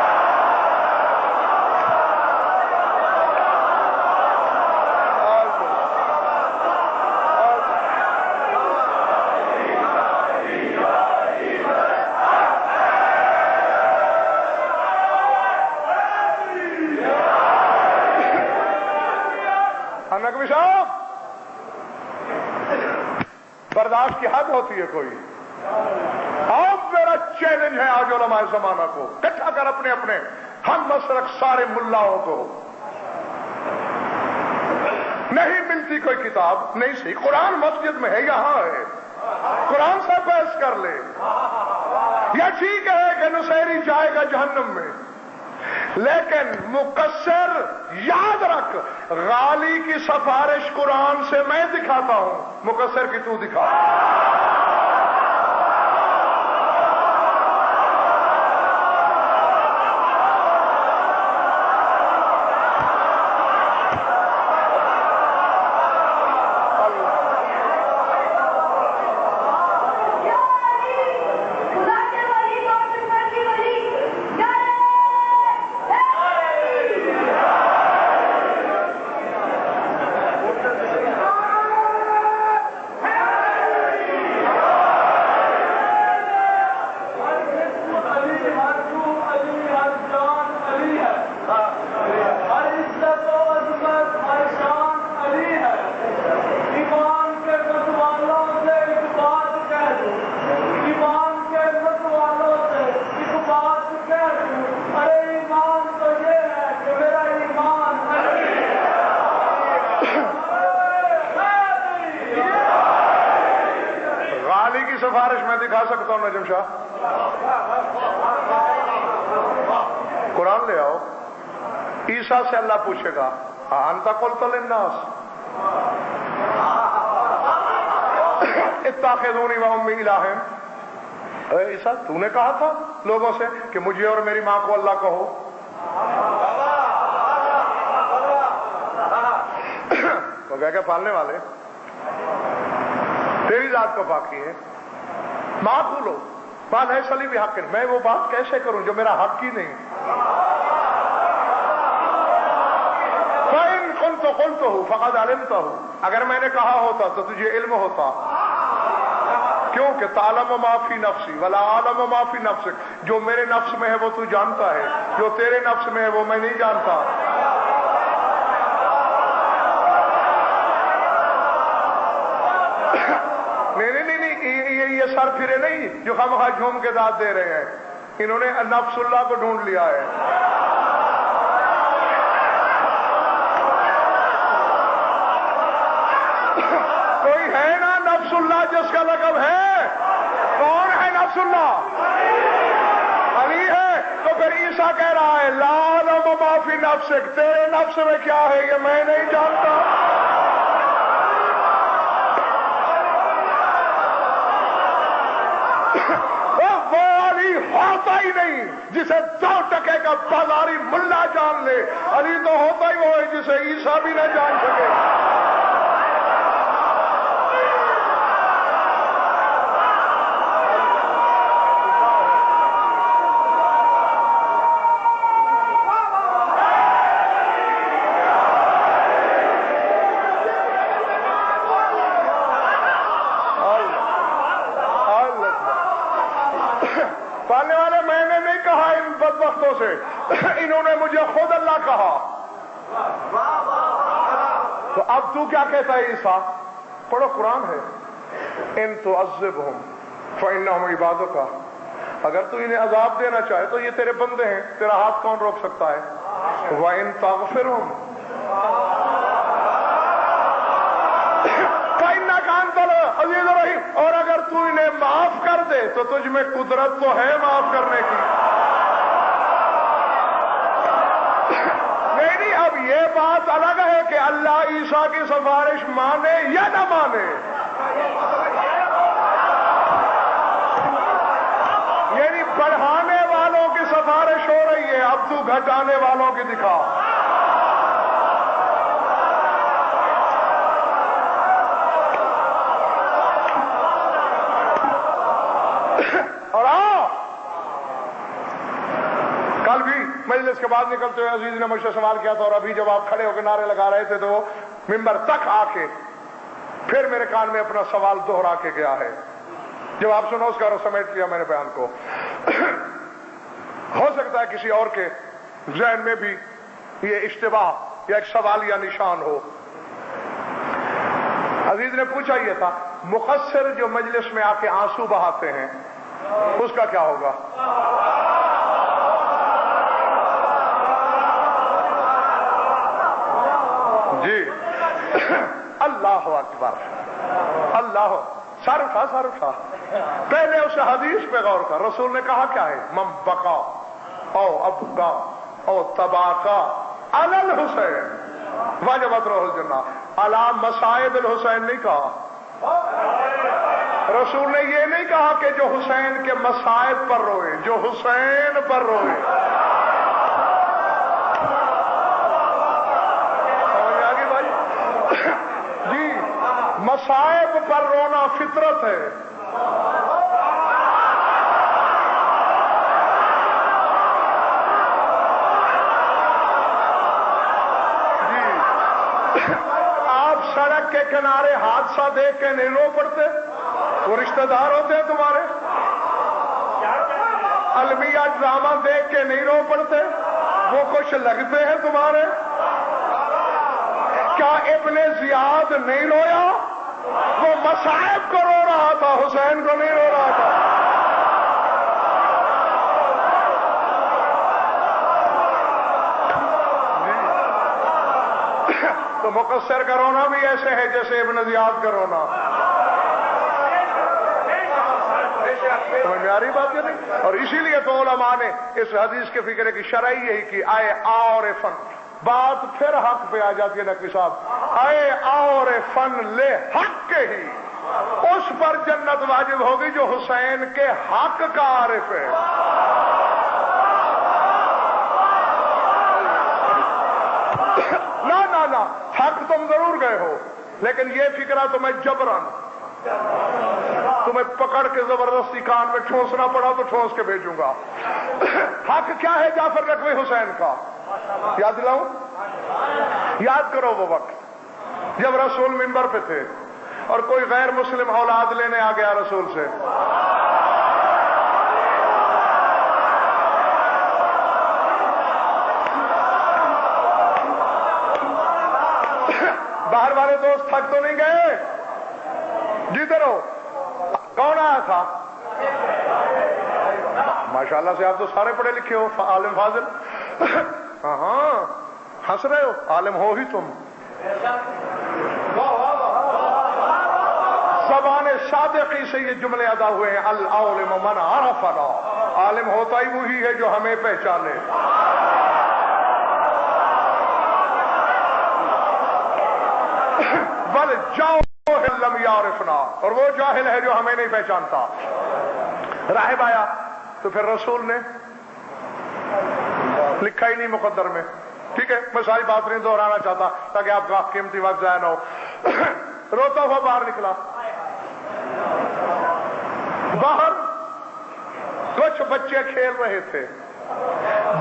B: نقوی صاحب برداشت کی حد ہوتی ہے کوئی. اب میرا چیلنج ہے آج علماء زمانہ کو، اکٹھا کر اپنے اپنے ہم مسلک سارے ملاؤں کو. نہیں ملتی کوئی کتاب نہیں سی، قرآن مسجد میں ہے، یہاں ہے، قرآن سے بحث کر لے. یہ ٹھیک ہے کہ نصیری جائے گا جہنم میں، لیکن مقصر یاد رکھ غالی کی سفارش قرآن سے میں دکھاتا ہوں، مقصر کی تو دکھا. سمجھا سکتا ہوں نجم شاہ؟ قرآن لے آؤ. عیسیٰ سے اللہ پوچھے گا انت قلت للناس اتخذونی و امی الہین. اے عیسیٰ تو نے کہا تھا لوگوں سے کہ مجھے اور میری ماں کو اللہ کہو. وہ کہہ کہ پالنے والے تیری ذات کو پاکی ہے. ماں بولو ماں نہیں سلی بھی حق. میں وہ بات کیسے کروں جو میرا حق ہی نہیں. فَإِن قُلْتُ قُلْتُهُ فَقَدْ عَلِمْتَهُ. اگر میں نے کہا ہوتا تو تجھے علم ہوتا. کیوں کہ تعلم ما فی نفسی ولا عالم ما فی نفسک. جو میرے نفس میں ہے وہ تو جانتا ہے, جو تیرے نفس میں ہے وہ میں نہیں جانتا. نہیں یہ سر پھرے نہیں جو خواہ جھوم کے داد دے رہے ہیں. انہوں نے نفس اللہ کو ڈھونڈ لیا ہے. کوئی ہے نا نفس اللہ جس کا لقب ہے؟ کون ہے نفس اللہ؟ علی ہے. تو پھر عیسیٰ کہہ رہا ہے لا علم ما فی نفسک. تیرے نفس میں کیا ہے یہ میں نہیں جانتا. وہ علی ہوتا ہی نہیں جسے 2 ٹکے کا بازاری ملا جان لے. علی تو ہوتا ہی وہ ہے جسے عیسیٰ بھی نہ جان سکے. پالنے والے میں نے نہیں کہا ان بدبختوں سے, انہوں نے مجھے خود اللہ کہا. تو اب تو کیا کہتا ہے عیسیٰ؟ پڑھو قرآن ہے. ان تعذبہم فانہم عبادک. اگر تو انہیں عذاب دینا چاہے تو یہ تیرے بندے ہیں, تیرا ہاتھ کون روک سکتا ہے؟ وان تغفرہم عزیز الرحیم. اور اگر تو انہیں معاف کر دے تو تجھ میں قدرت تو ہے معاف کرنے کی. نہیں اب یہ بات الگ ہے کہ اللہ عیسیٰ کی سفارش مانے یا نہ مانے. یعنی بڑھانے والوں کی سفارش ہو رہی ہے, اب تو گھٹانے والوں کی دکھا. اور کل بھی مجلس کے بعد نکلتے ہوئے عزیز نے مجھ سے سوال کیا تھا, اور ابھی جب آپ کھڑے ہو کے نعرے لگا رہے تھے تو وہ ممبر تک آ کے پھر میرے کان میں اپنا سوال دوہرا کے گیا ہے. جب آپ سنو اس کا سمیٹ لیا میں نے بیان کو. ہو سکتا ہے کسی اور کے ذہن میں بھی یہ اشتباہ یا ایک سوال یا نشان ہو. عزیز نے پوچھا یہ تھا مقصر جو مجلس میں آ کے آنسو بہاتے ہیں اس کا کیا ہوگا؟ جی اللہ اکبر. اللہ سر اٹھا. پہلے اس حدیث پہ غور کر. رسول نے کہا کیا ہے؟ من بقا او ابقا او تباقا علی الحسین وجبت روح الجنہ. علی مصائب الحسین نہیں کہا. رسول نے یہ نہیں کہا کہ جو حسین کے مصائب پر روئے, جو حسین پر روئے. سمجھ آ گئی بھائی؟ جی مصائب پر رونا فطرت ہے. جی آپ سڑک کے کنارے حادثہ دیکھ کے نہیں رو پڑتے؟ وہ رشتہ دار ہوتے ہیں تمہارے. المیہ ڈرامہ دیکھ کے نہیں رو پڑتے؟ وہ کچھ لگتے ہیں تمہارے. کیا ابن زیاد نہیں رویا؟ وہ مصائب کو رو رہا تھا, حسین کو نہیں رو رہا تھا. تو مقصر کا رونا بھی ایسے ہے جیسے ابن زیاد کا رونا. سمجھ میں آ رہی بات یا نہیں؟ اور اسی لیے تو علماء نے اس حدیث کے فکر کی شرح یہی کی، آئے اور فن، بات پھر حق پہ آ جاتی ہے نقوی صاحب، آئے اور فن لے حق کے ہی، اس پر جنت واجب ہوگی جو حسین کے حق کا عارف ہے۔ نہ حق تم ضرور گئے ہو، لیکن یہ فکرہ تمہیں جبرن، تمہیں پکڑ کے زبردستی کان میں ٹھونسنا پڑا تو ٹھونس کے بھیجوں گا۔ حق کیا ہے جعفر نقوی حسین کا؟ یاد دلاؤں؟ یاد کرو وہ وقت جب رسول منبر پہ تھے اور کوئی غیر مسلم اولاد لینے آ گیا رسول سے، باہر والے دوست تھک تو نہیں گئے؟ جیتے رہو۔ کون آیا تھا؟ ماشاءاللہ سے آپ تو سارے پڑھے لکھے ہو، عالم فاضل۔ ہاں ہنس رہے ہو، عالم ہو ہی تم۔ زبان صادقی سے یہ جملے ادا ہوئے ہیں، العالم من عرفنا، عالم ہوتا ہی وہی ہے جو ہمیں پہچانے۔ بل جاہل لم یعرفنا، اور وہ جاہل ہے جو ہمیں نہیں پہچانتا۔ راہب آیا تو پھر رسول نے لکھا ہی نہیں مقدر میں، ٹھیک ہے، میں ساری بات نہیں دہرانا چاہتا تاکہ آپ کا قیمتی وقت ضائع نہ ہو۔ روتا ہوا باہر نکلا، باہر کچھ بچے کھیل رہے تھے،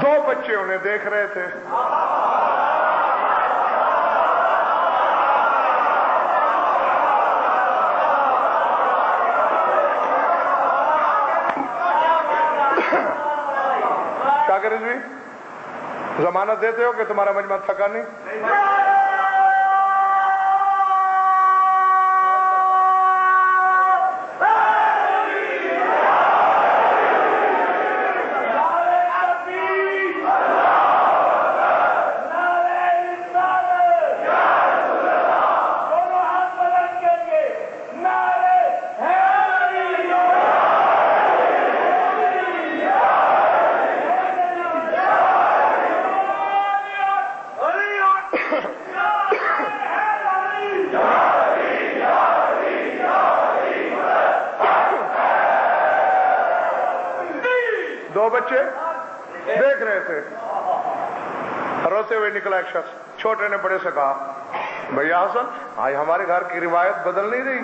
B: دو بچے انہیں دیکھ رہے تھے۔ شاکر رضوی ضمانت دیتے ہو کہ تمہارا مجمع تھکا نہیں؟ بچے دیکھ رہے تھے، روتے ہوئے نکلا ایک شخص، چھوٹے نے بڑے سے کہا، بھیا حسن آج ہمارے گھر کی روایت بدل نہیں رہی،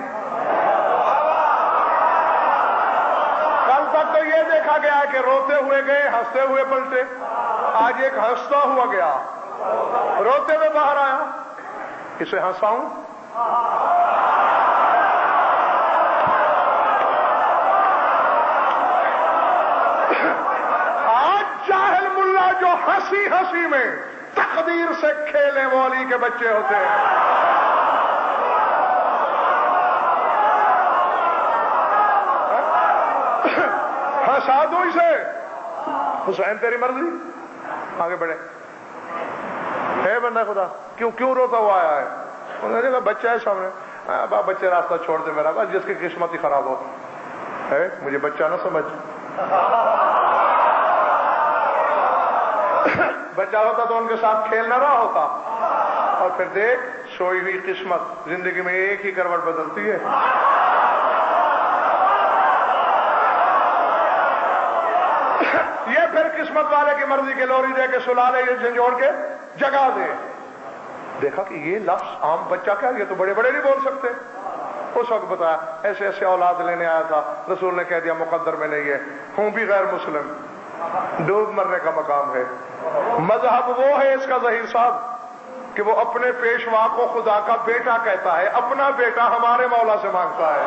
B: کل تک تو یہ دیکھا گیا کہ روتے ہوئے گئے، ہنستے ہوئے پلٹے، آج ایک ہنستا ہوا گیا، روتے ہوئے باہر آیا، اسے ہنساؤں؟ جو ہنسی ہنسی میں تقدیر سے کھیلنے والی کے بچے ہوتے ہیں۔ ہنسا دو اسے، حسین تیری مرضی، آگے بڑھے۔ ہے بندہ خدا کیوں روتا ہوا آیا ہے؟ انہوں نے کہا بچہ ہے سامنے، باپ بچے راستہ چھوڑ دے میرا، بس جس کی قسمت ہی خراب ہو ہے، مجھے بچہ نہ سمجھ، بچہ ہوتا تو ان کے ساتھ کھیل نہ رہا ہوتا۔ اور پھر دیکھ سوئی ہوئی قسمت زندگی میں ایک ہی کروٹ بدلتی ہے۔ یہ پھر قسمت والے کی مرضی کے لوری دے کے سلا لے، یہ جھنجھوڑ کے جگا دے۔ دیکھا کہ یہ لفظ عام بچہ کیا، یہ تو بڑے بڑے نہیں بول سکتے۔ اس وقت بتایا ایسے ایسے اولاد لینے آیا تھا، رسول نے کہہ دیا مقدر میں نہیں ہے، ہوں بھی غیر مسلم، ڈوب مرنے کا مقام ہے۔ مذہب وہ ہے اس کا ظہیر صاحب کہ وہ اپنے پیشوا کو خدا کا بیٹا کہتا ہے، اپنا بیٹا ہمارے مولا سے مانگتا ہے۔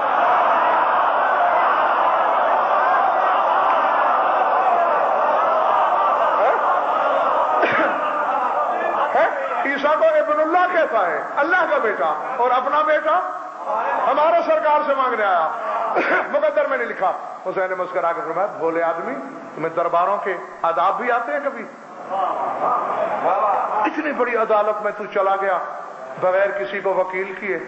B: عیسیٰ کو ابن اللہ کہتا ہے، اللہ کا بیٹا، اور اپنا بیٹا ہمارے سرکار سے مانگنے آیا۔ مقدر میں نہیں لکھا۔ حسین نے مسکرا کے فرمایا بھولے آدمی، تمہیں درباروں کے آداب بھی آتے ہیں کبھی؟ اتنی بڑی عدالت میں تو چلا گیا بغیر کسی کو وکیل کیے۔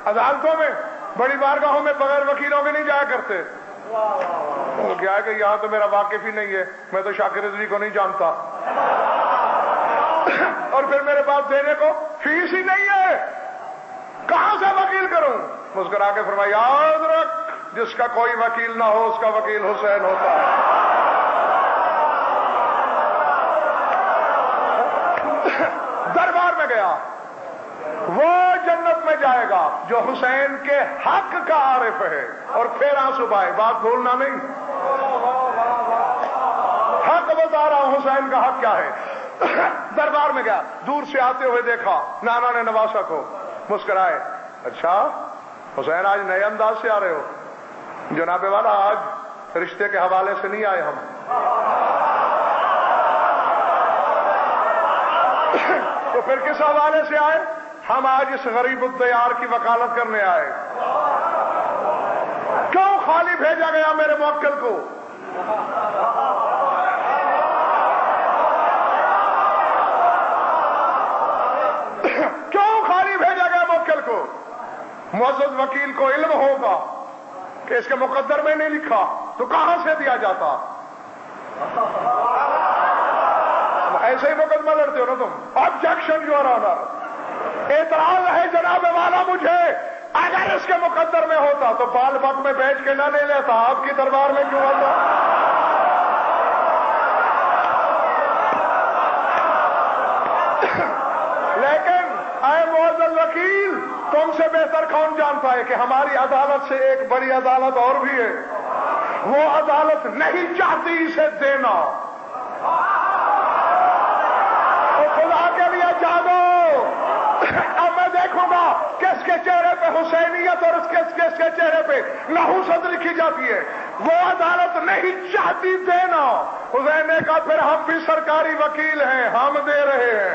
B: عدالتوں میں بڑی بارگاہوں میں بغیر وکیلوں کے نہیں جایا کرتے. وہ کیا ہے کہ یہاں تو میرا واقف ہی نہیں ہے, میں تو شاکر رضوی کو نہیں جانتا, اور پھر میرے پاس دینے کو فیس ہی نہیں ہے, کہاں سے وکیل کروں؟ مسکرا کے فرمایا یاد رکھ, جس کا کوئی وکیل نہ ہو اس کا وکیل حسین ہوتا ہے. دربار میں گیا, وہ جنت میں جائے گا جو حسین کے حق کا عارف ہے. اور پھر آنسو بھائی, بات بھولنا نہیں, حق بتا رہا ہوں, حسین کا حق کیا ہے. دربار میں گیا, دور سے آتے ہوئے دیکھا نانا نے نواسا کو, مسکرائے, اچھا حسین آج نئے انداز سے آ رہے ہو. جناب والا آج رشتے کے حوالے سے نہیں آئے ہم, تو پھر کس حوالے سے آئے؟ ہم آج اس غریب الدیار کی وکالت کرنے آئے. کیوں خالی بھیجا گیا میرے موکل کو؟ کیوں خالی بھیجا گیا موکل کو؟ معزز وکیل کو علم ہوگا کہ اس کے مقدر میں نہیں لکھا تو کہاں سے دیا جاتا؟ ایسے ہی مقدمہ لڑتے ہو نا تم. آبجیکشن یور آنر, اعتراض ہے جناب والا مجھے, اگر اس کے مقدر میں ہوتا تو بال بک میں بیچ کے نہ لے لیتا, آپ کی دربار میں کیوں آتا؟ لیکن اے معزز وکیل, تم سے بہتر کون جانتا ہے کہ ہماری عدالت سے ایک بڑی عدالت اور بھی ہے. وہ عدالت نہیں چاہتی اسے دینا. خدا کے لیے جاگو. اب میں دیکھوں گا کس کے چہرے پہ حسینیت اور کس کے چہرے پہ نحوست لکھی جاتی ہے. وہ عدالت نہیں چاہتی دینا. حسین نے کہا پھر ہم بھی سرکاری وکیل ہیں, ہم دے رہے ہیں.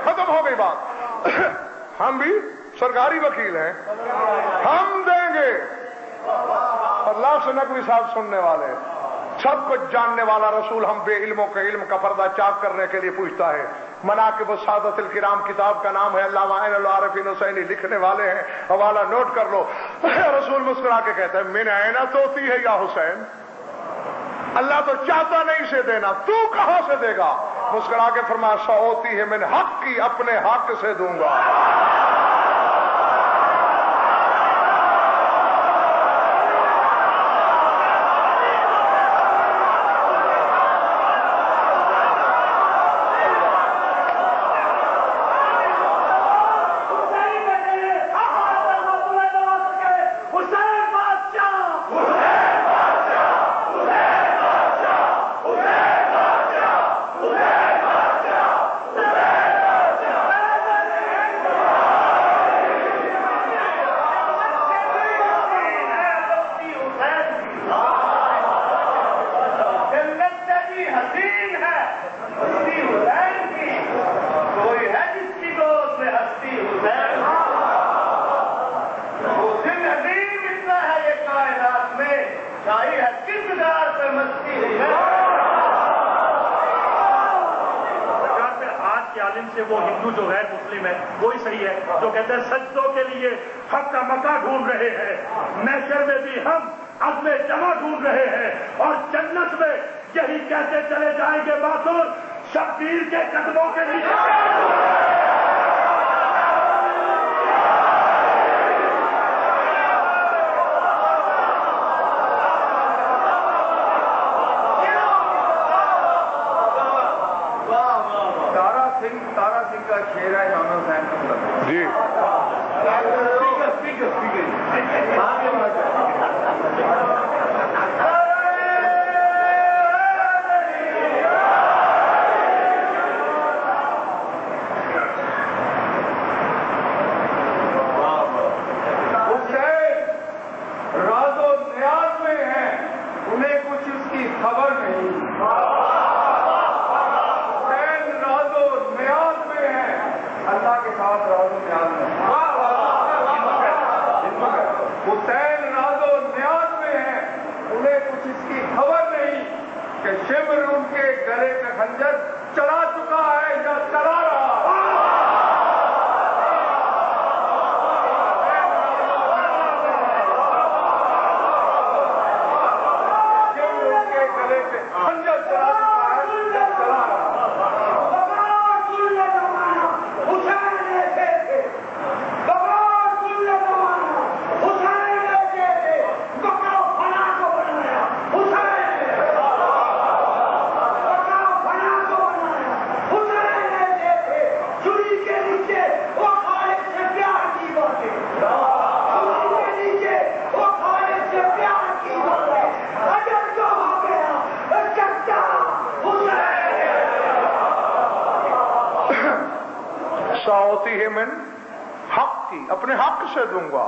B: ختم ہو گئی بات. ہم بھی سرکاری وکیل ہیں, ہم دیں گے. اللہ سے نقوی صاحب سننے والے, سب کچھ جاننے والا رسول ہم بے علموں کے علم کا پردہ چاک کرنے کے لیے پوچھتا ہے. مناقب السادۃ الکرام کتاب کا نام ہے, علامہ عین العارفین حسینی لکھنے والے ہیں, حوالہ نوٹ کر لو. رسول مسکرا کے کہتے ہیں من عین توتی ہے یا حسین, اللہ تو چاہتا نہیں اسے دینا, تو کہاں سے دے گا؟ مسکرا کے فرمایا سوتی ہے من حق کی, اپنے حق سے دوں گا.
D: وہ ہندو جو غیر مسلم ہے وہی صحیح ہے جو کہتے ہیں سجدوں کے لیے حق کا مکہ ڈھونڈ رہے ہیں, محشر میں بھی ہم عزم جمع ڈھونڈ رہے ہیں, اور جنت میں یہی کہتے چلے جائیں گے باتوں شبیر کے قدموں کے لیے.
C: خبر نہیں. حسین راز و نیاز میں ہے, اللہ کے ساتھ راز و نیاز میں. حسین راز و نیاز میں ہے, انہیں کچھ اس کی خبر نہیں کہ شمر ان کے گلے کا خنجر چلا چکا ہے یا چلا رہا ہے. شمر ان کے گلے پہ خنجر چلا چکا ہے یا چلا رہا ہے.
B: ساؤتی ہے من حق کی, اپنے حق سے دوں گا.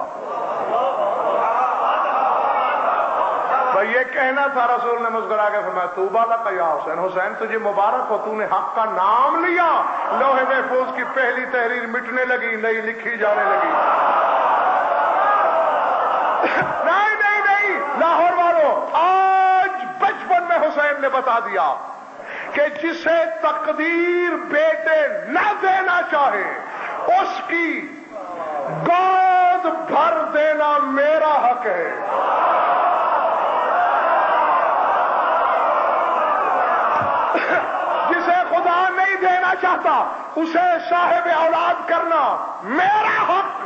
B: بھائی یہ کہنا تھا, رسول نے مسکرا کے فرمایا طوبیٰ لک یا حسین, حسین تجھے مبارک ہو, تو نے حق کا نام لیا. لوح محفوظ کی پہلی تحریر مٹنے لگی, نئی لکھی جانے لگی. نہیں نہیں نہیں لاہور والوں, آج بچپن میں حسین نے بتا دیا کہ جسے تقدیر بیٹے نہ دینا چاہے اس کی گود بھر دینا میرا حق ہے. جسے خدا نہیں دینا چاہتا اسے صاحب اولاد کرنا میرا حق.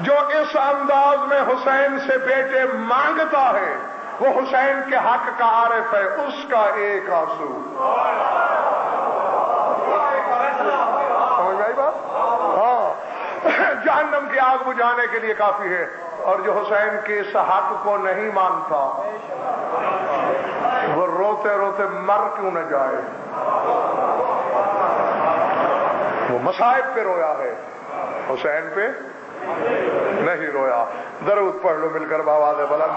B: جو اس انداز میں حسین سے بیٹے مانگتا ہے وہ حسین کے حق کا عارف ہے, اس کا ایک آنسو. سمجھ آئی بات؟ ہاں, جہنم کی آگ بجھانے کے لیے کافی ہے. اور جو حسین کے اس حق کو نہیں مانتا وہ روتے روتے مر کیوں نہ جائے. وہ مصائب پہ رویا ہے, حسین پہ نہیں رویا. درود پڑھ لو مل کر بآواز بلند.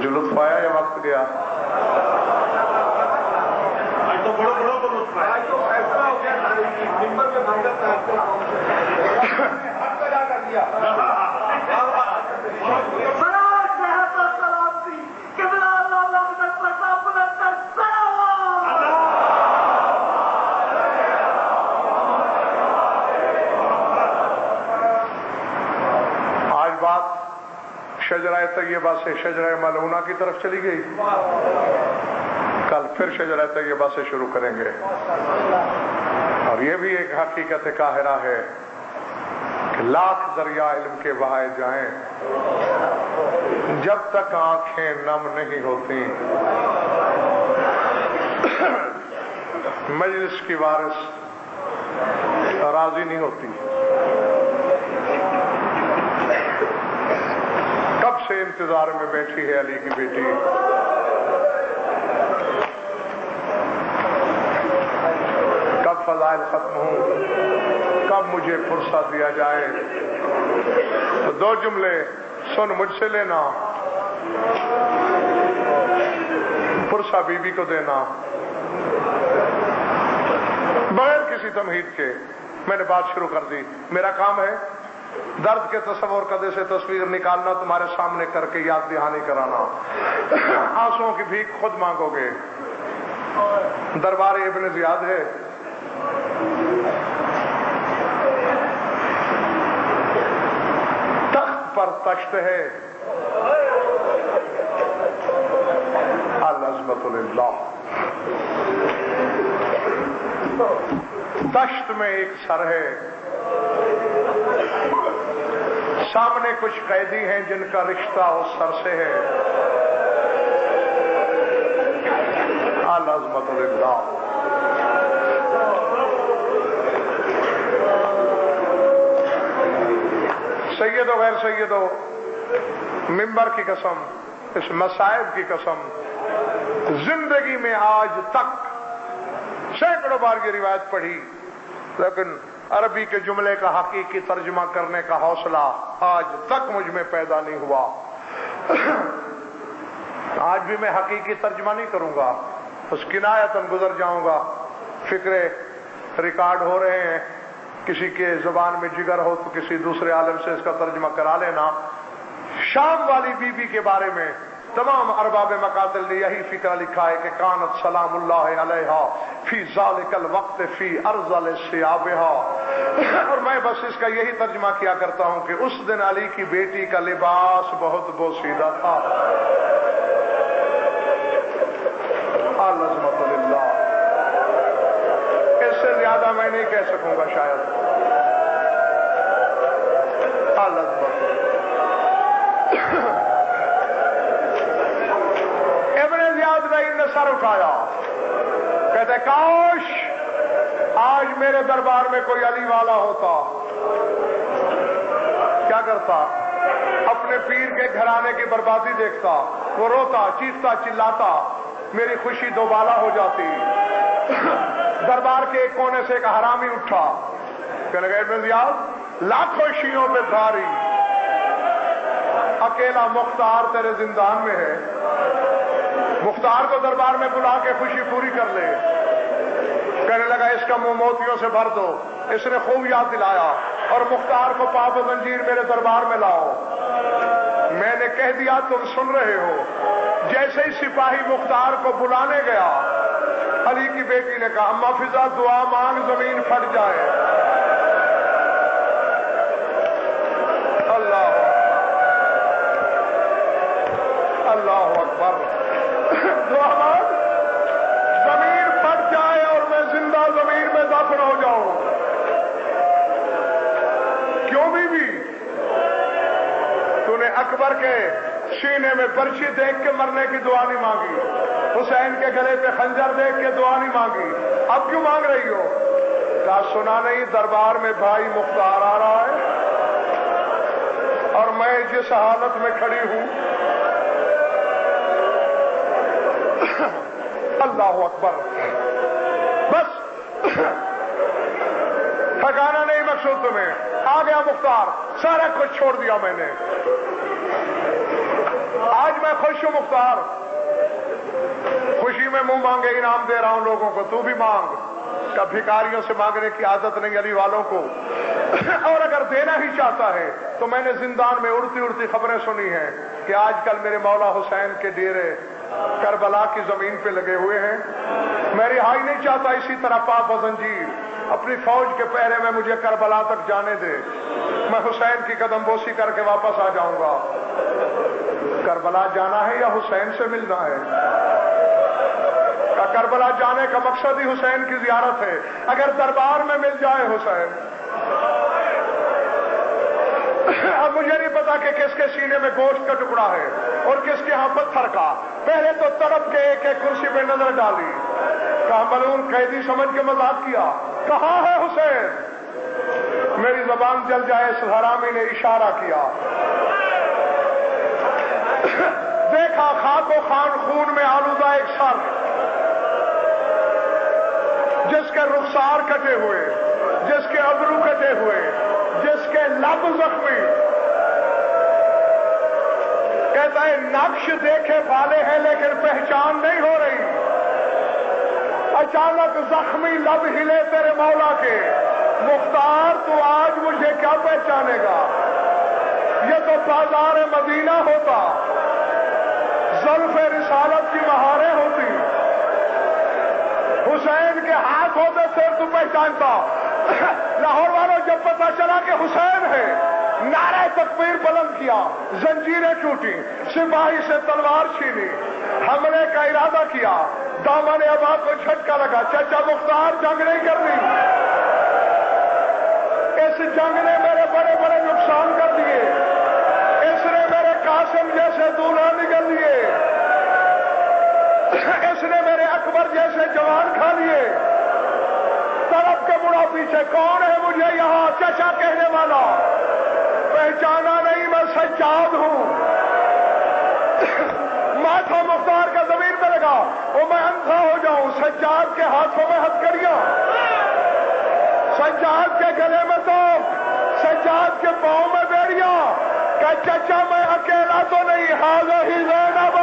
B: جو لطف آیا یا وقت گیا؟
D: تو بڑو بڑو کو لطف آیا.
C: ایسا ہو گیا ممبر میں منگت حق ادا کر دیا.
B: آج بات شجرہ طیبہ سے شجرہ ملعونہ کی طرف چلی گئی. کل پھر شجرہ طیبہ سے شروع کریں گے. اور یہ بھی ایک حقیقت قاہرہ ہے کہ لاکھ دریا علم کے بہائے جائیں, جب تک آنکھیں نم نہیں ہوتی مجلس کی وارث راضی نہیں ہوتی. کب سے انتظار میں بیٹھی ہے علی کی بیٹی, کب فضائل ختم ہوں, کب مجھے فرصت دیا جائے. تو دو جملے سن مجھ سے لینا, فرصت بی بی کو دینا, بغیر کسی تمہید کے. میں نے بات شروع کر دی. میرا کام ہے درد کے تصور کدے سے تصویر نکالنا, تمہارے سامنے کر کے یاد دہانی کرانا. آنسوؤں کی بھیک خود مانگو گے. دربار ابن زیاد ہے, تخت پر تشت ہے, العظمت للہ. تشت میں ایک سر ہے, سامنے کچھ قیدی ہیں جن کا رشتہ اس سر سے ہے. العظمت للہ. سید و غیر سید و ممبر کی قسم, اس مصائب کی قسم, زندگی میں آج تک سینکڑوں بار یہ روایت پڑھی, لیکن عربی کے جملے کا حقیقی ترجمہ کرنے کا حوصلہ آج تک مجھ میں پیدا نہیں ہوا. آج بھی میں حقیقی ترجمہ نہیں کروں گا, اس کنایتاً گزر جاؤں گا. فکرے ریکارڈ ہو رہے ہیں, کسی کے زبان میں جگر ہو تو کسی دوسرے عالم سے اس کا ترجمہ کرا لینا. شام والی بی بی کے بارے میں تمام ارباب مقاتل نے یہی فکر لکھا ہے کہ کانت سلام اللہ علیہا فی ذالک الوقت فی ارذل ثیابہا. اور میں بس اس کا یہی ترجمہ کیا کرتا ہوں کہ اس دن علی کی بیٹی کا لباس بہت بوسیدہ تھا. العظمت للہ. اس سے زیادہ میں نہیں کہہ سکوں گا شاید. العظمت. ابن زیاد نے سر اٹھایا, کہتے کاش آج میرے دربار میں کوئی علی والا ہوتا. کیا کرتا؟ اپنے پیر کے گھرانے کی بربادی دیکھتا, وہ روتا, چیختا, چلاتا, میری خوشی دوبالا ہو جاتی. دربار کے ایک کونے سے ایک حرامی اٹھا, کہنے لگا ابن زیاد لاکھوں شیعوں پہ بھاری, اکیلا مختار تیرے زندان میں ہے. مختار کو دربار میں بلا کے خوشی پوری کر لے. کہنے لگا اس کا منہ موتیوں سے بھر دو. اس نے خوب یاد دلایا, اور مختار کو پاپ و زنجیر میرے دربار میں لاؤ. میں نے کہہ دیا تم سن رہے ہو. جیسے ہی سپاہی مختار کو بلانے گیا, علی کی بیٹی نے کہا اما فضا دعا مانگ زمین پھٹ جائے. اللہ اکبر. دعا مانگ زمین پھٹ جائے اور میں زندہ زمین میں دفن ہو جاؤں. کیوں بھی تو نے اکبر کے سینے میں برچی دیکھ کے مرنے کی دعا نہیں مانگی, حسین کے گلے پہ خنجر دیکھ کے دعا نہیں مانگی, اب کیوں مانگ رہی ہو؟ کہا سنا نہیں دربار میں بھائی مختار آ رہا ہے اور میں جس حالت میں کھڑی ہوں. اللہ اکبر. بس ٹھکانا نہیں مقصود تمہیں. آ گیا مختار, سارا کچھ چھوڑ دیا میں نے. آج میں خوش ہوں مختار, خوشی میں منہ مانگے انعام دے رہا ہوں لوگوں کو, تو بھی مانگ. کہ بھکاریوں سے مانگنے کی عادت نہیں علی والوں کو. اور اگر دینا ہی چاہتا ہے تو میں نے زندان میں اڑتی اڑتی خبریں سنی ہیں کہ آج کل میرے مولا حسین کے ڈیرے کربلا کی زمین پہ لگے ہوئے ہیں. میں رہائی نہیں چاہتا, اسی طرح پاپ و زنجیر اپنی فوج کے پہرے میں مجھے کربلا تک جانے دے. میں حسین کی قدم بوسی کر کے واپس آ جاؤں گا. کربلا جانا ہے یا حسین سے ملنا ہے؟ کربلا جانے کا مقصد ہی حسین کی زیارت ہے. اگر دربار میں مل جائے حسین, اب مجھے نہیں پتا کہ کس کے سینے میں گوشت کا ٹکڑا ہے اور کس کے ہاں پتھر کا. پہلے تو تڑپ کے ایک ایک کرسی پہ نظر ڈالی, کہا ملعون قیدی سمجھ کے مذاق کیا. کہاں ہے حسین؟ میری زبان جل جائے. اس حرامی نے اشارہ کیا, دیکھا خاک و خان خون میں آلودہ ایک سر, جس کے رخسار کٹے ہوئے, جس کے ابرو کٹے ہوئے, جس کے لب زخمی. کہتا ہے نقش دیکھے والے ہیں لیکن پہچان نہیں ہو رہی. اچانک زخمی لب ہلے تیرے مولا کے. مختار تو آج مجھے کیا پہچانے گا؟ یہ تو بازار مدینہ ہوتا, زلف رسالت کی مہاریں ہوتی, حسین کے ہاتھ ہوتے پھر تو پہچانتا. لاہور والوں جب پتا چلا کہ حسین ہے, نعرہ تکبیر بلند کیا, زنجیریں ٹوٹی, سپاہی سے تلوار چھینی, حملے کا ارادہ کیا. دامن ابا کو جھٹکا لگا, چچا مختار جنگ نہیں کرنی. اس جنگ نے میرے بڑے بڑے نقصان کر دیے. اس نے میرے قاسم جیسے دولہا نکل لیے. اس نے میرے اکبر جیسے جوان کھا لیے. طرف کے مڑا پیچھے کون ہے مجھے یہاں چچا کہنے والا؟ پہچانا نہیں, میں سجاد ہوں. ماتھا مختار کا زمین پہ لگا, وہ میں اندھا ہو جاؤں. سجاد کے ہاتھوں میں ہتھکڑیاں, سجاد کے گلے میں تو، سجاد کے پاؤں میں بیڑیا کہ چچا میں اکیلا تو نہیں، حاضر ہی زینب